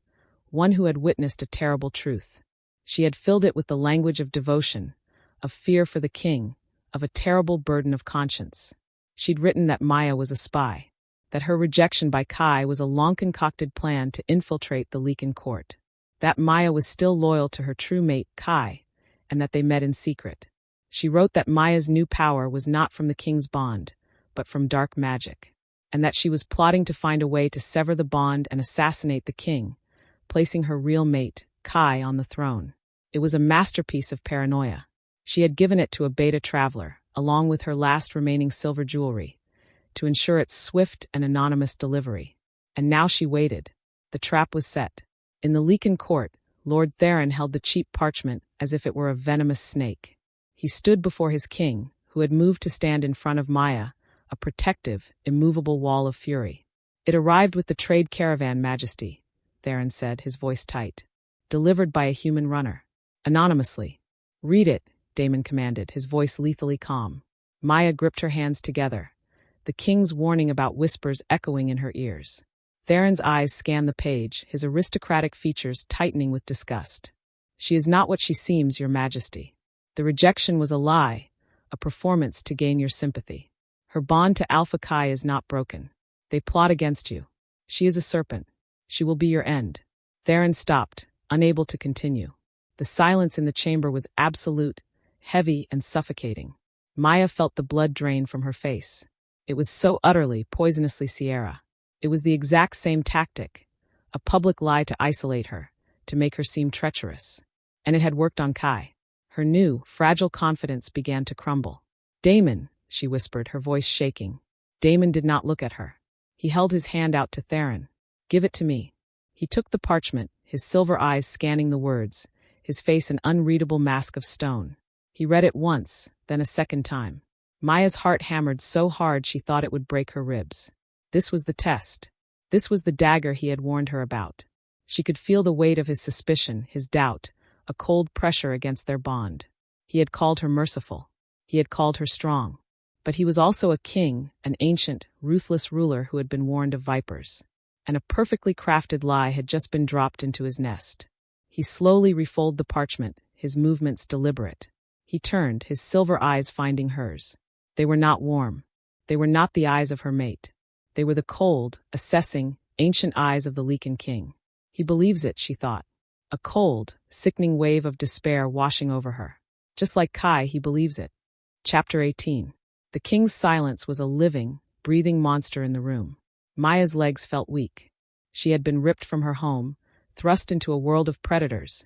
Speaker 1: one who had witnessed a terrible truth. She had filled it with the language of devotion, of fear for the king, of a terrible burden of conscience. She'd written that Maya was a spy, that her rejection by Kai was a long-concocted plan to infiltrate the Lycan court, that Maya was still loyal to her true mate, Kai, and that they met in secret. She wrote that Maya's new power was not from the king's bond, but from dark magic, and that she was plotting to find a way to sever the bond and assassinate the king, placing her real mate, Kai, on the throne. It was a masterpiece of paranoia. She had given it to a beta traveler, along with her last remaining silver jewelry, to ensure its swift and anonymous delivery. And now she waited. The trap was set. In the Lycan court, Lord Theron held the cheap parchment as if it were a venomous snake. He stood before his king, who had moved to stand in front of Maya, a protective, immovable wall of fury. It arrived with the trade caravan, Majesty, Theron said, his voice tight. Delivered by a human runner. Anonymously. Read it, Damon commanded, his voice lethally calm. Maya gripped her hands together, the king's warning about whispers echoing in her ears. Theron's eyes scanned the page, his aristocratic features tightening with disgust. She is not what she seems, your Majesty. The rejection was a lie, a performance to gain your sympathy. Her bond to Alpha Chi is not broken. They plot against you. She is a serpent. She will be your end. Theron stopped, unable to continue. The silence in the chamber was absolute, heavy and suffocating. Maya felt the blood drain from her face. It was so utterly, poisonously Sierra. It was the exact same tactic, a public lie to isolate her, to make her seem treacherous. And it had worked on Kai. Her new, fragile confidence began to crumble. Damon, she whispered, her voice shaking. Damon did not look at her. He held his hand out to Theron. Give it to me. He took the parchment, his silver eyes scanning the words, his face an unreadable mask of stone. He read it once, then a second time. Maya's heart hammered so hard she thought it would break her ribs. This was the test. This was the dagger he had warned her about. She could feel the weight of his suspicion, his doubt, a cold pressure against their bond. He had called her merciful. He had called her strong. But he was also a king, an ancient, ruthless ruler who had been warned of vipers. And a perfectly crafted lie had just been dropped into his nest. He slowly refolded the parchment, his movements deliberate. He turned, his silver eyes finding hers. They were not warm. They were not the eyes of her mate. They were the cold, assessing, ancient eyes of the Lycan King. He believes it, she thought. A cold, sickening wave of despair washing over her. Just like Kai, he believes it. Chapter 18. The king's silence was a living, breathing monster in the room. Maya's legs felt weak. She had been ripped from her home, thrust into a world of predators,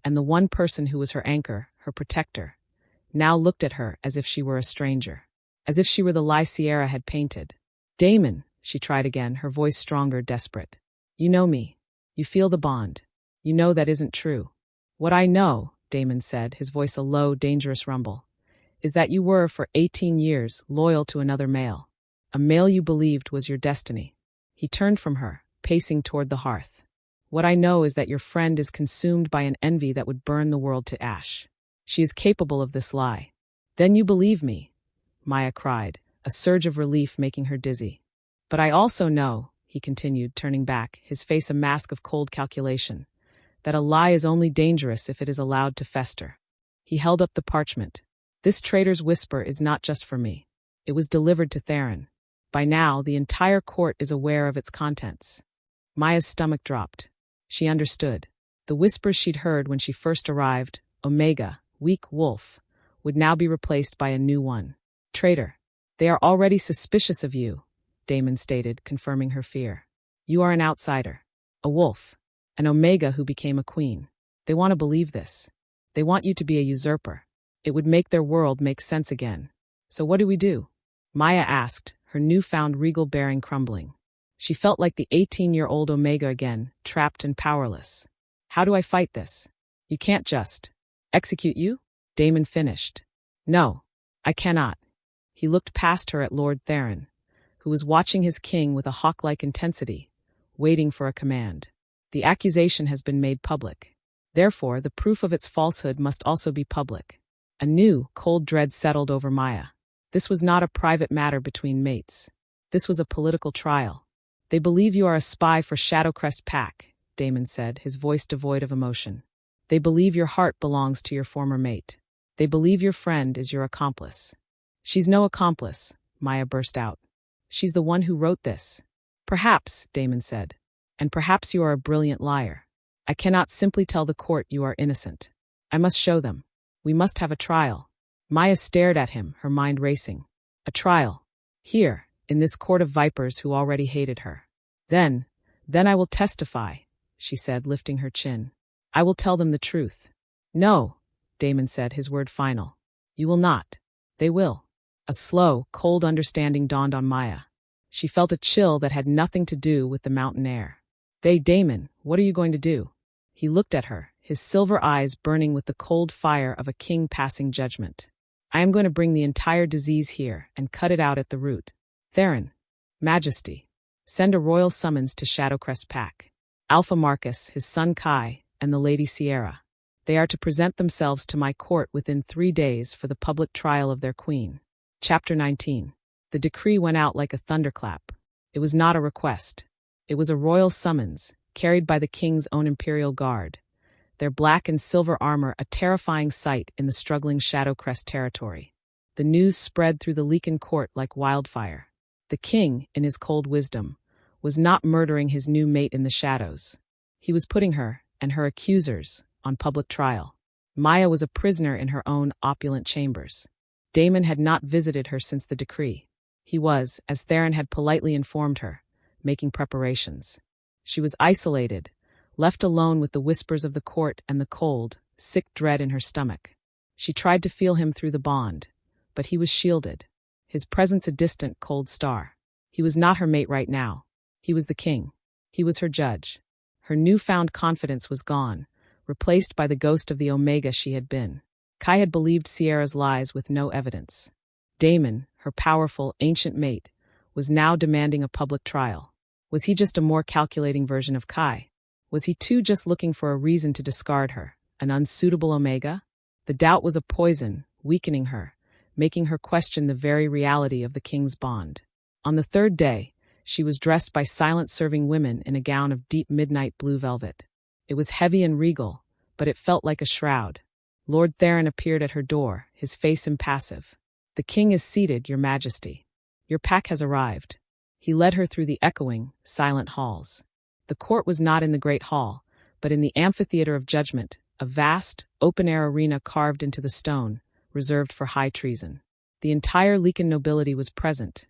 Speaker 1: and the one person who was her anchor, her protector, now looked at her as if she were a stranger, as if she were the lie Sierra had painted. Damon, she tried again, her voice stronger, desperate. You know me. You feel the bond. You know that isn't true. What I know, Damon said, his voice a low, dangerous rumble, is that you were, for 18 years, loyal to another male. A male you believed was your destiny. He turned from her, pacing toward the hearth. What I know is that your friend is consumed by an envy that would burn the world to ash. She is capable of this lie. Then you believe me, Maya cried, a surge of relief making her dizzy. But I also know, he continued, turning back, his face a mask of cold calculation, that a lie is only dangerous if it is allowed to fester. He held up the parchment. This traitor's whisper is not just for me. It was delivered to Theron. By now, the entire court is aware of its contents. Maya's stomach dropped. She understood. The whispers she'd heard when she first arrived, Omega, weak wolf, would now be replaced by a new one. Traitor. They are already suspicious of you, Damon stated, confirming her fear. You are an outsider. A wolf. An Omega who became a queen. They want to believe this. They want you to be a usurper. It would make their world make sense again. So what do we do? Maya asked, her newfound regal bearing crumbling. She felt like the 18-year-old Omega again, trapped and powerless. How do I fight this? You can't just execute you? Damon finished. No, I cannot. He looked past her at Lord Theron, who was watching his king with a hawk-like intensity, waiting for a command. The accusation has been made public. Therefore, the proof of its falsehood must also be public. A new, cold dread settled over Maya. This was not a private matter between mates. This was a political trial. They believe you are a spy for Shadowcrest Pack, Damon said, his voice devoid of emotion. They believe your heart belongs to your former mate. They believe your friend is your accomplice. She's no accomplice, Maya burst out. She's the one who wrote this. Perhaps, Damon said. And perhaps you are a brilliant liar. I cannot simply tell the court you are innocent. I must show them. We must have a trial. Maya stared at him, her mind racing. A trial. Here, in this court of vipers who already hated her. Then I will testify, she said, lifting her chin. I will tell them the truth. No, Damon said, his word final. You will not. They will. A slow, cold understanding dawned on Maya. She felt a chill that had nothing to do with the mountain air. Damon, what are you going to do? He looked at her, his silver eyes burning with the cold fire of a king passing judgment. I am going to bring the entire disease here and cut it out at the root. Theron, Majesty, send a royal summons to Shadowcrest Pack. Alpha Marcus, his son Kai, and the Lady Sierra. They are to present themselves to my court within 3 days for the public trial of their queen. Chapter 19. The decree went out like a thunderclap. It was not a request. It was a royal summons, carried by the king's own imperial guard. Their black and silver armor a terrifying sight in the struggling Shadowcrest territory. The news spread through the Lycan court like wildfire. The king, in his cold wisdom, was not murdering his new mate in the shadows. He was putting her, and her accusers, on public trial. Maya was a prisoner in her own opulent chambers. Damon had not visited her since the decree. He was, as Theron had politely informed her, making preparations. She was isolated, left alone with the whispers of the court and the cold, sick dread in her stomach. She tried to feel him through the bond, but he was shielded, his presence a distant, cold star. He was not her mate right now. He was the king. He was her judge. Her newfound confidence was gone, replaced by the ghost of the Omega she had been. Kai had believed Sierra's lies with no evidence. Damon, her powerful, ancient mate, was now demanding a public trial. Was he just a more calculating version of Kai? Was he too just looking for a reason to discard her, an unsuitable Omega? The doubt was a poison, weakening her, making her question the very reality of the king's bond. On the 3rd day, she was dressed by silent-serving women in a gown of deep midnight blue velvet. It was heavy and regal, but it felt like a shroud. Lord Theron appeared at her door, his face impassive. The king is seated, Your Majesty. Your pack has arrived. He led her through the echoing, silent halls. The court was not in the great hall, but in the amphitheater of judgment, a vast, open-air arena carved into the stone, reserved for high treason. The entire Lycan nobility was present.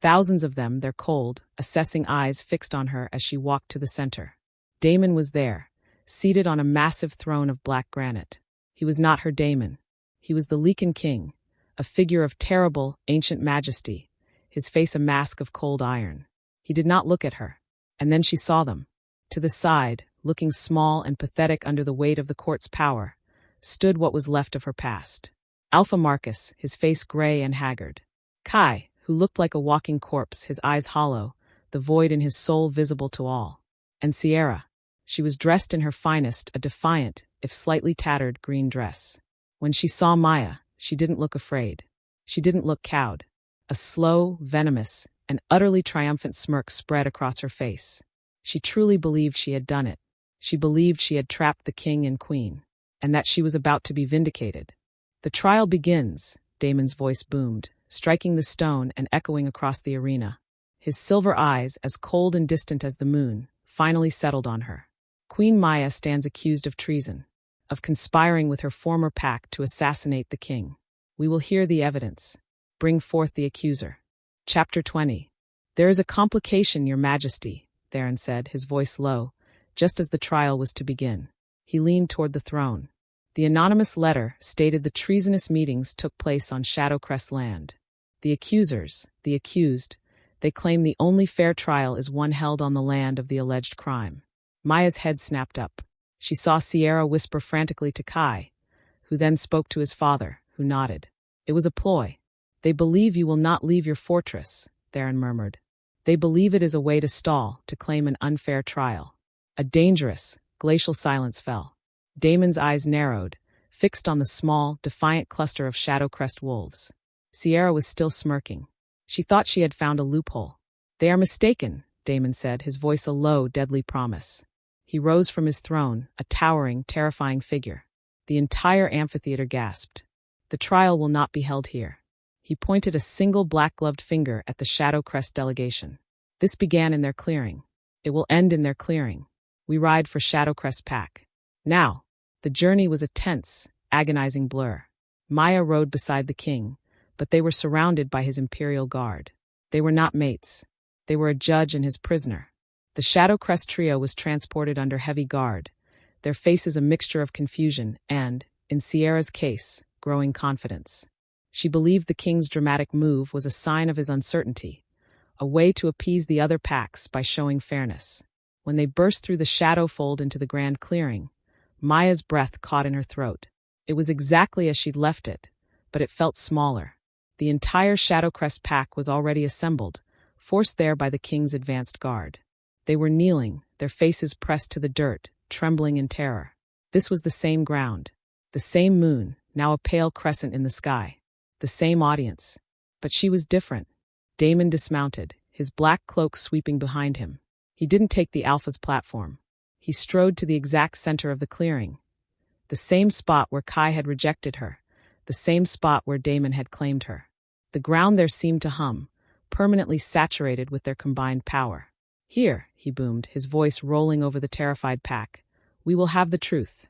Speaker 1: Thousands of them, their cold, assessing eyes fixed on her as she walked to the center. Damon was there, seated on a massive throne of black granite. He was not her Damon. He was the Lycan King, a figure of terrible, ancient majesty, his face a mask of cold iron. He did not look at her. And then she saw them. To the side, looking small and pathetic under the weight of the court's power, stood what was left of her past. Alpha Marcus, his face gray and haggard. Kai, who looked like a walking corpse, his eyes hollow, the void in his soul visible to all. And Sierra. She was dressed in her finest, a defiant, if slightly tattered, green dress. When she saw Maya, she didn't look afraid. She didn't look cowed. A slow, venomous, and utterly triumphant smirk spread across her face. She truly believed she had done it. She believed she had trapped the king and queen, and that she was about to be vindicated. The trial begins, Damon's voice boomed, striking the stone and echoing across the arena. His silver eyes, as cold and distant as the moon, finally settled on her. Queen Maya stands accused of treason, of conspiring with her former pack to assassinate the king. We will hear the evidence. Bring forth the accuser. Chapter 20. There is a complication, Your Majesty, Theron said, his voice low, just as the trial was to begin. He leaned toward the throne. The anonymous letter stated the treasonous meetings took place on Shadowcrest land. The accusers, the accused, they claim the only fair trial is one held on the land of the alleged crime. Maya's head snapped up. She saw Sierra whisper frantically to Kai, who then spoke to his father, who nodded. It was a ploy. They believe you will not leave your fortress, Theron murmured. They believe it is a way to stall, to claim an unfair trial. A dangerous, glacial silence fell. Damon's eyes narrowed, fixed on the small, defiant cluster of Shadowcrest wolves. Sierra was still smirking. She thought she had found a loophole. They are mistaken, Damon said, his voice a low, deadly promise. He rose from his throne, a towering, terrifying figure. The entire amphitheater gasped. The trial will not be held here. He pointed a single black-gloved finger at the Shadowcrest delegation. This began in their clearing. It will end in their clearing. We ride for Shadowcrest Pack. Now, the journey was a tense, agonizing blur. Maya rode beside the king, but they were surrounded by his imperial guard. They were not mates. They were a judge and his prisoner. The Shadowcrest trio was transported under heavy guard, their faces a mixture of confusion and, in Sierra's case, growing confidence. She believed the king's dramatic move was a sign of his uncertainty, a way to appease the other packs by showing fairness. When they burst through the shadow fold into the grand clearing, Maya's breath caught in her throat. It was exactly as she'd left it, but it felt smaller. The entire Shadowcrest pack was already assembled, forced there by the king's advanced guard. They were kneeling, their faces pressed to the dirt, trembling in terror. This was the same ground, the same moon, now a pale crescent in the sky. The same audience. But she was different. Damon dismounted, his black cloak sweeping behind him. He didn't take the Alpha's platform. He strode to the exact center of the clearing. The same spot where Kai had rejected her. The same spot where Damon had claimed her. The ground there seemed to hum, permanently saturated with their combined power. Here, he boomed, his voice rolling over the terrified pack. We will have the truth.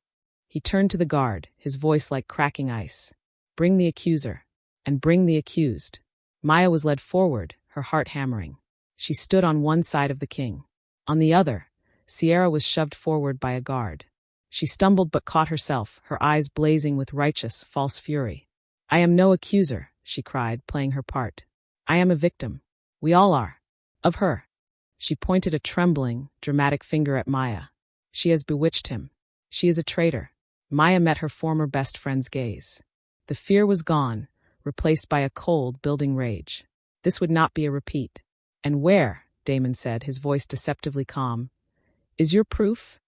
Speaker 1: He turned to the guard, his voice like cracking ice. Bring the accuser. And bring the accused. Maya was led forward, her heart hammering. She stood on one side of the king. On the other, Sierra was shoved forward by a guard. She stumbled but caught herself, her eyes blazing with righteous, false fury. I am no accuser, she cried, playing her part. I am a victim. We all are. Of her. She pointed a trembling, dramatic finger at Maya. She has bewitched him. She is a traitor. Maya met her former best friend's gaze. The fear was gone, replaced by a cold, building rage. This would not be a repeat. And where, Damon said, his voice deceptively calm, is your proof?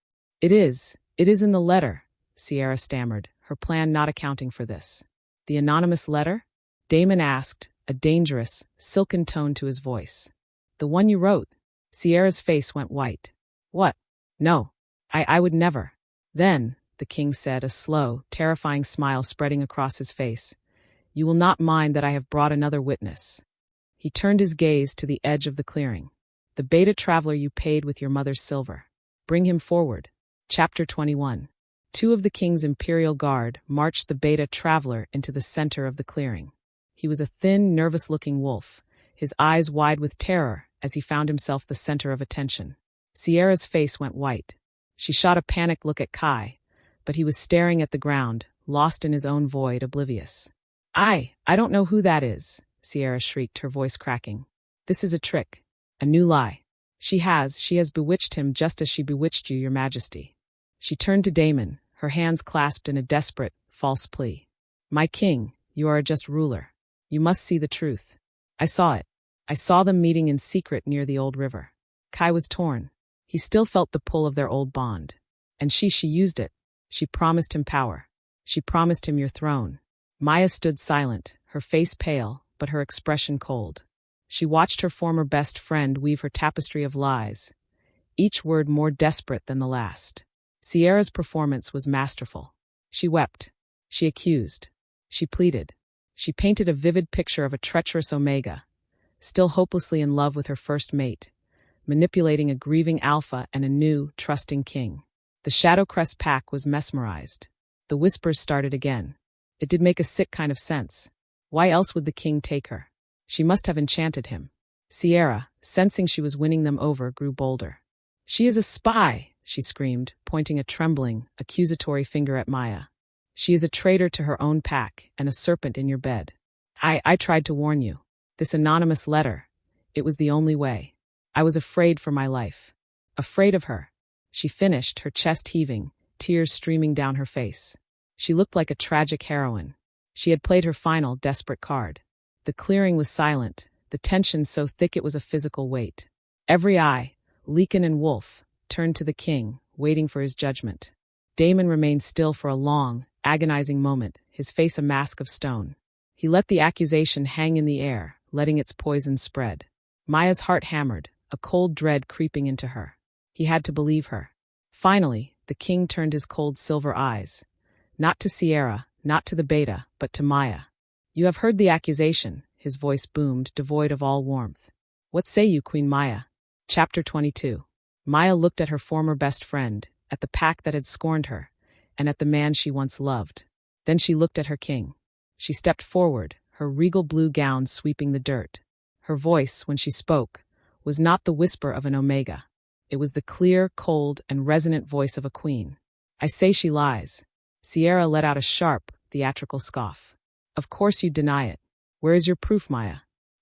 Speaker 1: It is in the letter, Sierra stammered, her plan not accounting for this. The anonymous letter? Damon asked, a dangerous, silken tone to his voice. The one you wrote? Sierra's face went white. What? No. I would never. Then, the king said, a slow, terrifying smile spreading across his face. You will not mind that I have brought another witness. He turned his gaze to the edge of the clearing. The beta traveler you paid with your mother's silver. Bring him forward. Chapter 21. Two of the king's imperial guard marched the beta traveler into the center of the clearing. He was a thin, nervous-looking wolf, his eyes wide with terror as he found himself the center of attention. Sierra's face went white. She shot a panicked look at Kai, but he was staring at the ground, lost in his own void, oblivious. I don't know who that is, Sierra shrieked, her voice cracking. This is a trick. A new lie. She has bewitched him just as she bewitched you, your majesty. She turned to Damon, her hands clasped in a desperate, false plea. My king, you are a just ruler. You must see the truth. I saw it. I saw them meeting in secret near the old river. Kai was torn. He still felt the pull of their old bond. And she used it. She promised him power. She promised him your throne. Maya stood silent, her face pale, but her expression cold. She watched her former best friend weave her tapestry of lies, each word more desperate than the last. Sierra's performance was masterful. She wept. She accused. She pleaded. She painted a vivid picture of a treacherous Omega, still hopelessly in love with her first mate, manipulating a grieving alpha and a new, trusting king. The Shadowcrest Pack was mesmerized. The whispers started again. It did make a sick kind of sense. Why else would the king take her? She must have enchanted him. Sierra, sensing she was winning them over, grew bolder. She is a spy, she screamed, pointing a trembling, accusatory finger at Maya. She is a traitor to her own pack and a serpent in your bed. I tried to warn you. This anonymous letter, it was the only way. I was afraid for my life. Afraid of her. She finished, her chest heaving, tears streaming down her face. She looked like a tragic heroine. She had played her final, desperate card. The clearing was silent, the tension so thick it was a physical weight. Every eye, Lycan and Wolf, turned to the king, waiting for his judgment. Damon remained still for a long, agonizing moment, his face a mask of stone. He let the accusation hang in the air, letting its poison spread. Maya's heart hammered, a cold dread creeping into her. He had to believe her. Finally, the king turned his cold silver eyes. Not to Sierra, not to the beta, but to Maya. You have heard the accusation, his voice boomed, devoid of all warmth. What say you, Queen Maya? Chapter 22. Maya looked at her former best friend, at the pack that had scorned her, and at the man she once loved. Then she looked at her king. She stepped forward, her regal blue gown sweeping the dirt. Her voice, when she spoke, was not the whisper of an Omega. It was the clear, cold, and resonant voice of a queen. I say she lies. Sierra let out a sharp, theatrical scoff. Of course you deny it. Where is your proof, Maya?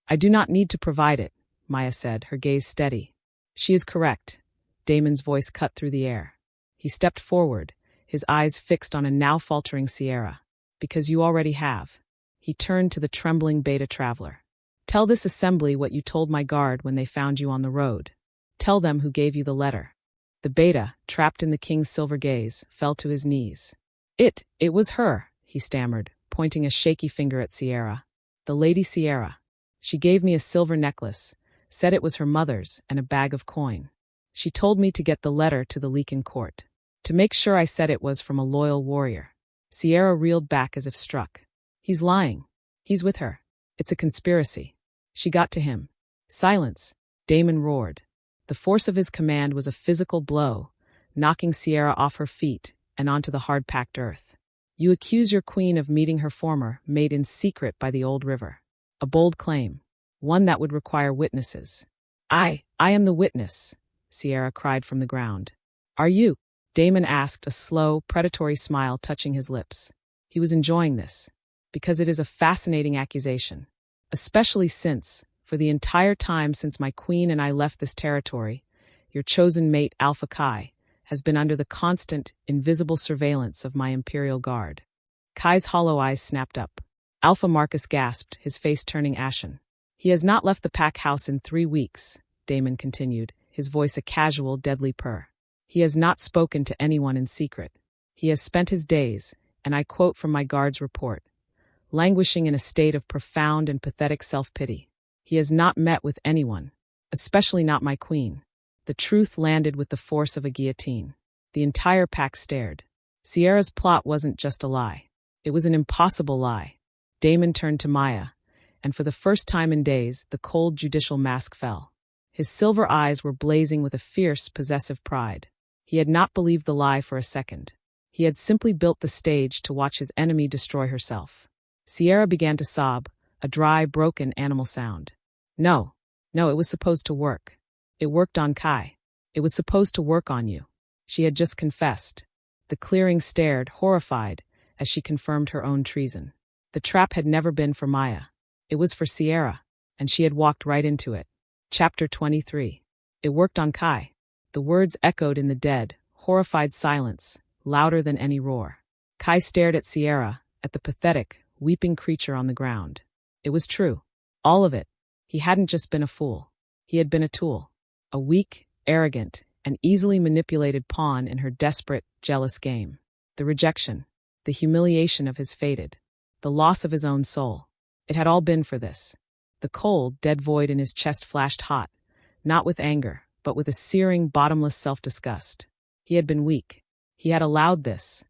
Speaker 1: I do not need to provide it, Maya said, her gaze steady. She is correct. Damon's voice cut through the air. He stepped forward, his eyes fixed on a now faltering Sierra. Because you already have. He turned to the trembling beta traveler. Tell this assembly what you told my guard when they found you on the road. Tell them who gave you the letter. The beta, trapped in the king's silver gaze, fell to his knees. It was her, he stammered, pointing a shaky finger at Sierra. The Lady Sierra. She gave me a silver necklace, said it was her mother's, and a bag of coin. She told me to get the letter to the Lycan court. To make sure I said it was from a loyal warrior. Sierra reeled back as if struck. He's lying. He's with her. It's a conspiracy. She got to him. Silence, Damon roared. The force of his command was a physical blow, knocking Sierra off her feet and onto the hard-packed earth. You accuse your queen of meeting her former, made in secret by the old river. A bold claim, one that would require witnesses. I am the witness, Sierra cried from the ground. Are you? Damon asked, a slow, predatory smile touching his lips. He was enjoying this, because it is a fascinating accusation. Especially since, for the entire time since my queen and I left this territory, your chosen mate, Alpha Kai, has been under the constant, invisible surveillance of my imperial guard. Kai's hollow eyes snapped up. Alpha Marcus gasped, his face turning ashen. He has not left the pack house in 3 weeks, Damon continued, his voice a casual, deadly purr. He has not spoken to anyone in secret. He has spent his days, and I quote from my guard's report, languishing in a state of profound and pathetic self-pity. He has not met with anyone, especially not my queen. The truth landed with the force of a guillotine. The entire pack stared. Sierra's plot wasn't just a lie. It was an impossible lie. Damon turned to Maya, and for the first time in days, the cold judicial mask fell. His silver eyes were blazing with a fierce, possessive pride. He had not believed the lie for a second. He had simply built the stage to watch his enemy destroy herself. Sierra began to sob, a dry, broken animal sound. No, it was supposed to work. It worked on Kai. It was supposed to work on you. She had just confessed. The clearing stared, horrified, as she confirmed her own treason. The trap had never been for Maya. It was for Sierra, and she had walked right into it. Chapter 23. It worked on Kai. The words echoed in the dead, horrified silence, louder than any roar. Kai stared at Sierra, at the pathetic, weeping creature on the ground. It was true. All of it. He hadn't just been a fool. He had been a tool. A weak, arrogant, and easily manipulated pawn in her desperate, jealous game. The rejection, the humiliation of his fated, the loss of his own soul. It had all been for this. The cold, dead void in his chest flashed hot, not with anger, but with a searing, bottomless self-disgust. He had been weak. He had allowed this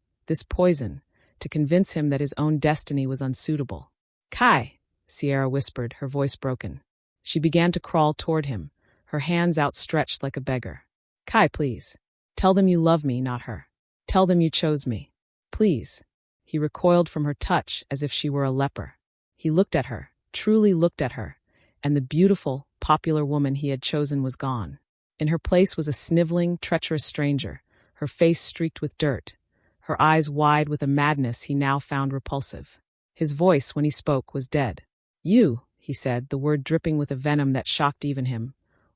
Speaker 1: poison, to convince him that his own destiny was unsuitable. "Kai," Sierra whispered, her voice broken. She began to crawl toward him, her hands outstretched like a beggar. "Kai, please. Tell them you love me, not her. Tell them you chose me. Please." He recoiled from her touch as if she were a leper. He looked at her, truly looked at her, and the beautiful, popular woman he had chosen was gone. In her place was a sniveling, treacherous stranger, her face streaked with dirt, her eyes wide with a madness he now found repulsive. His voice, when he spoke, was dead. "You," he said, the word dripping with a venom that shocked even him,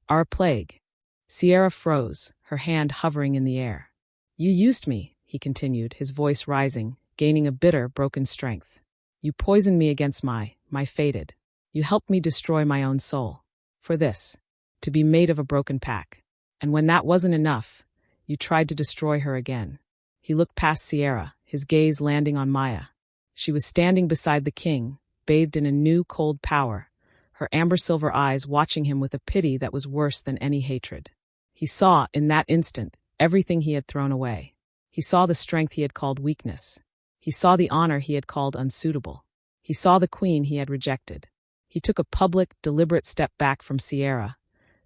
Speaker 1: "are a plague." Sierra froze, her hand hovering in the air. "You used me," he continued, his voice rising, gaining a bitter, broken strength. "You poisoned me against my fated. You helped me destroy my own soul. For this, to be made of a broken pack. And when that wasn't enough, you tried to destroy her again." He looked past Sierra, his gaze landing on Maya. She was standing beside the king, bathed in a new, cold power, her amber-silver eyes watching him with a pity that was worse than any hatred. He saw, in that instant, everything he had thrown away. He saw the strength he had called weakness. He saw the honor he had called unsuitable. He saw the queen he had rejected. He took a public, deliberate step back from Sierra,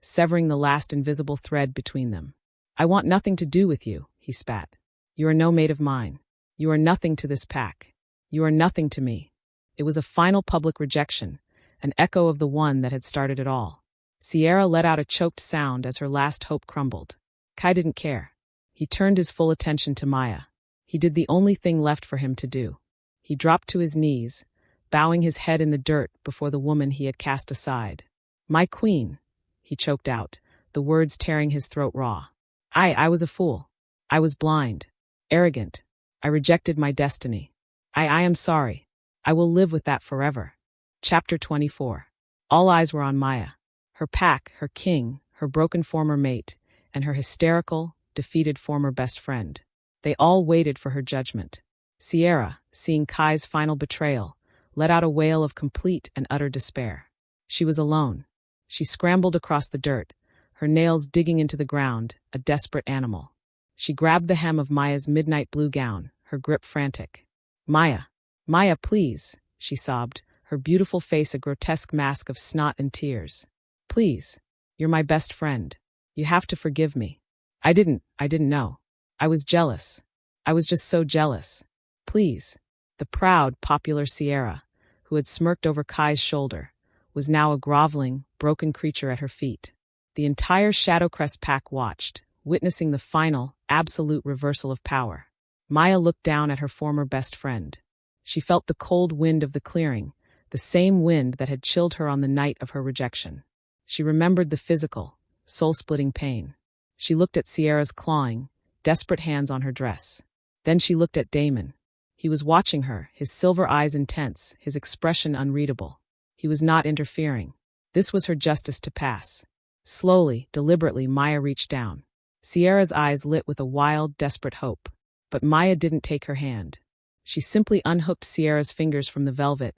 Speaker 1: severing the last invisible thread between them. "I want nothing to do with you," he spat. "You are no mate of mine. You are nothing to this pack. You are nothing to me." It was a final public rejection, an echo of the one that had started it all. Sierra let out a choked sound as her last hope crumbled. Kai didn't care. He turned his full attention to Maya. He did the only thing left for him to do. He dropped to his knees, bowing his head in the dirt before the woman he had cast aside. "My queen," he choked out, the words tearing his throat raw. I was a fool. I was blind, arrogant. I rejected my destiny. I am sorry. I will live with that forever." Chapter 24. All eyes were on Maya. Her pack, her king, her broken former mate, and her hysterical, defeated former best friend. They all waited for her judgment. Sierra, seeing Kai's final betrayal, let out a wail of complete and utter despair. She was alone. She scrambled across the dirt, her nails digging into the ground, a desperate animal. She grabbed the hem of Maya's midnight blue gown, her grip frantic. "Maya, Maya, please," she sobbed, her beautiful face a grotesque mask of snot and tears. "Please, you're my best friend. You have to forgive me. I didn't know. I was jealous. I was just so jealous. Please." The proud, popular Sierra, who had smirked over Kai's shoulder, was now a groveling, broken creature at her feet. The entire Shadowcrest Pack watched, witnessing the final, absolute reversal of power. Maya looked down at her former best friend. She felt the cold wind of the clearing, the same wind that had chilled her on the night of her rejection. She remembered the physical, soul-splitting pain. She looked at Sierra's clawing, desperate hands on her dress. Then she looked at Damon. He was watching her, his silver eyes intense, his expression unreadable. He was not interfering. This was her justice to pass. Slowly, deliberately, Maya reached down. Sierra's eyes lit with a wild, desperate hope. But Maya didn't take her hand. She simply unhooked Sierra's fingers from the velvet,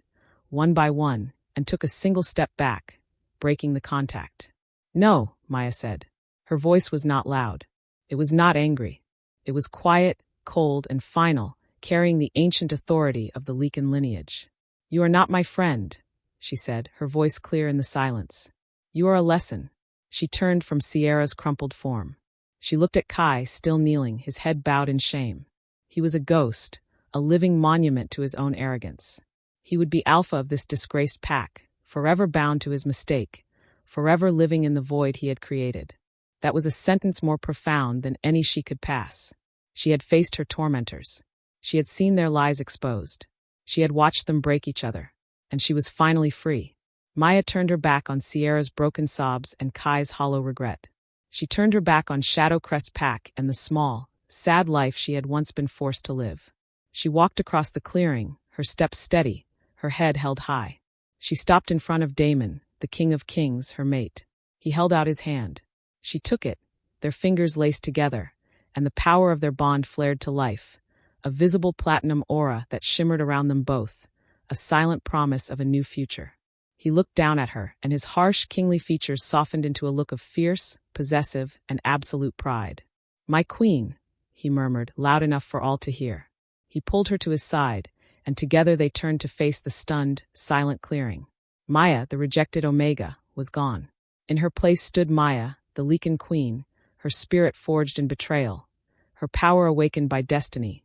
Speaker 1: one by one, and took a single step back, breaking the contact. "No," Maya said. Her voice was not loud. It was not angry. It was quiet, cold, and final, carrying the ancient authority of the Lycan lineage. "You are not my friend," she said, her voice clear in the silence. "You are a lesson." She turned from Sierra's crumpled form. She looked at Kai, still kneeling, his head bowed in shame. He was a ghost, a living monument to his own arrogance. He would be alpha of this disgraced pack, forever bound to his mistake, forever living in the void he had created. That was a sentence more profound than any she could pass. She had faced her tormentors. She had seen their lies exposed. She had watched them break each other, and she was finally free. Maya turned her back on Sierra's broken sobs and Kai's hollow regret. She turned her back on Shadowcrest Pack and the small, sad life she had once been forced to live. She walked across the clearing, her steps steady, her head held high. She stopped in front of Damon, the King of Kings, her mate. He held out his hand. She took it, their fingers laced together, and the power of their bond flared to life, a visible platinum aura that shimmered around them both, a silent promise of a new future. He looked down at her, and his harsh, kingly features softened into a look of fierce, possessive, and absolute pride. "My queen," he murmured, loud enough for all to hear. He pulled her to his side, and together they turned to face the stunned, silent clearing. Maya, the rejected Omega, was gone. In her place stood Maya, the Lycan Queen, her spirit forged in betrayal, her power awakened by destiny,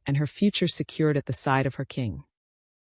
Speaker 1: and her future secured at the side of her king.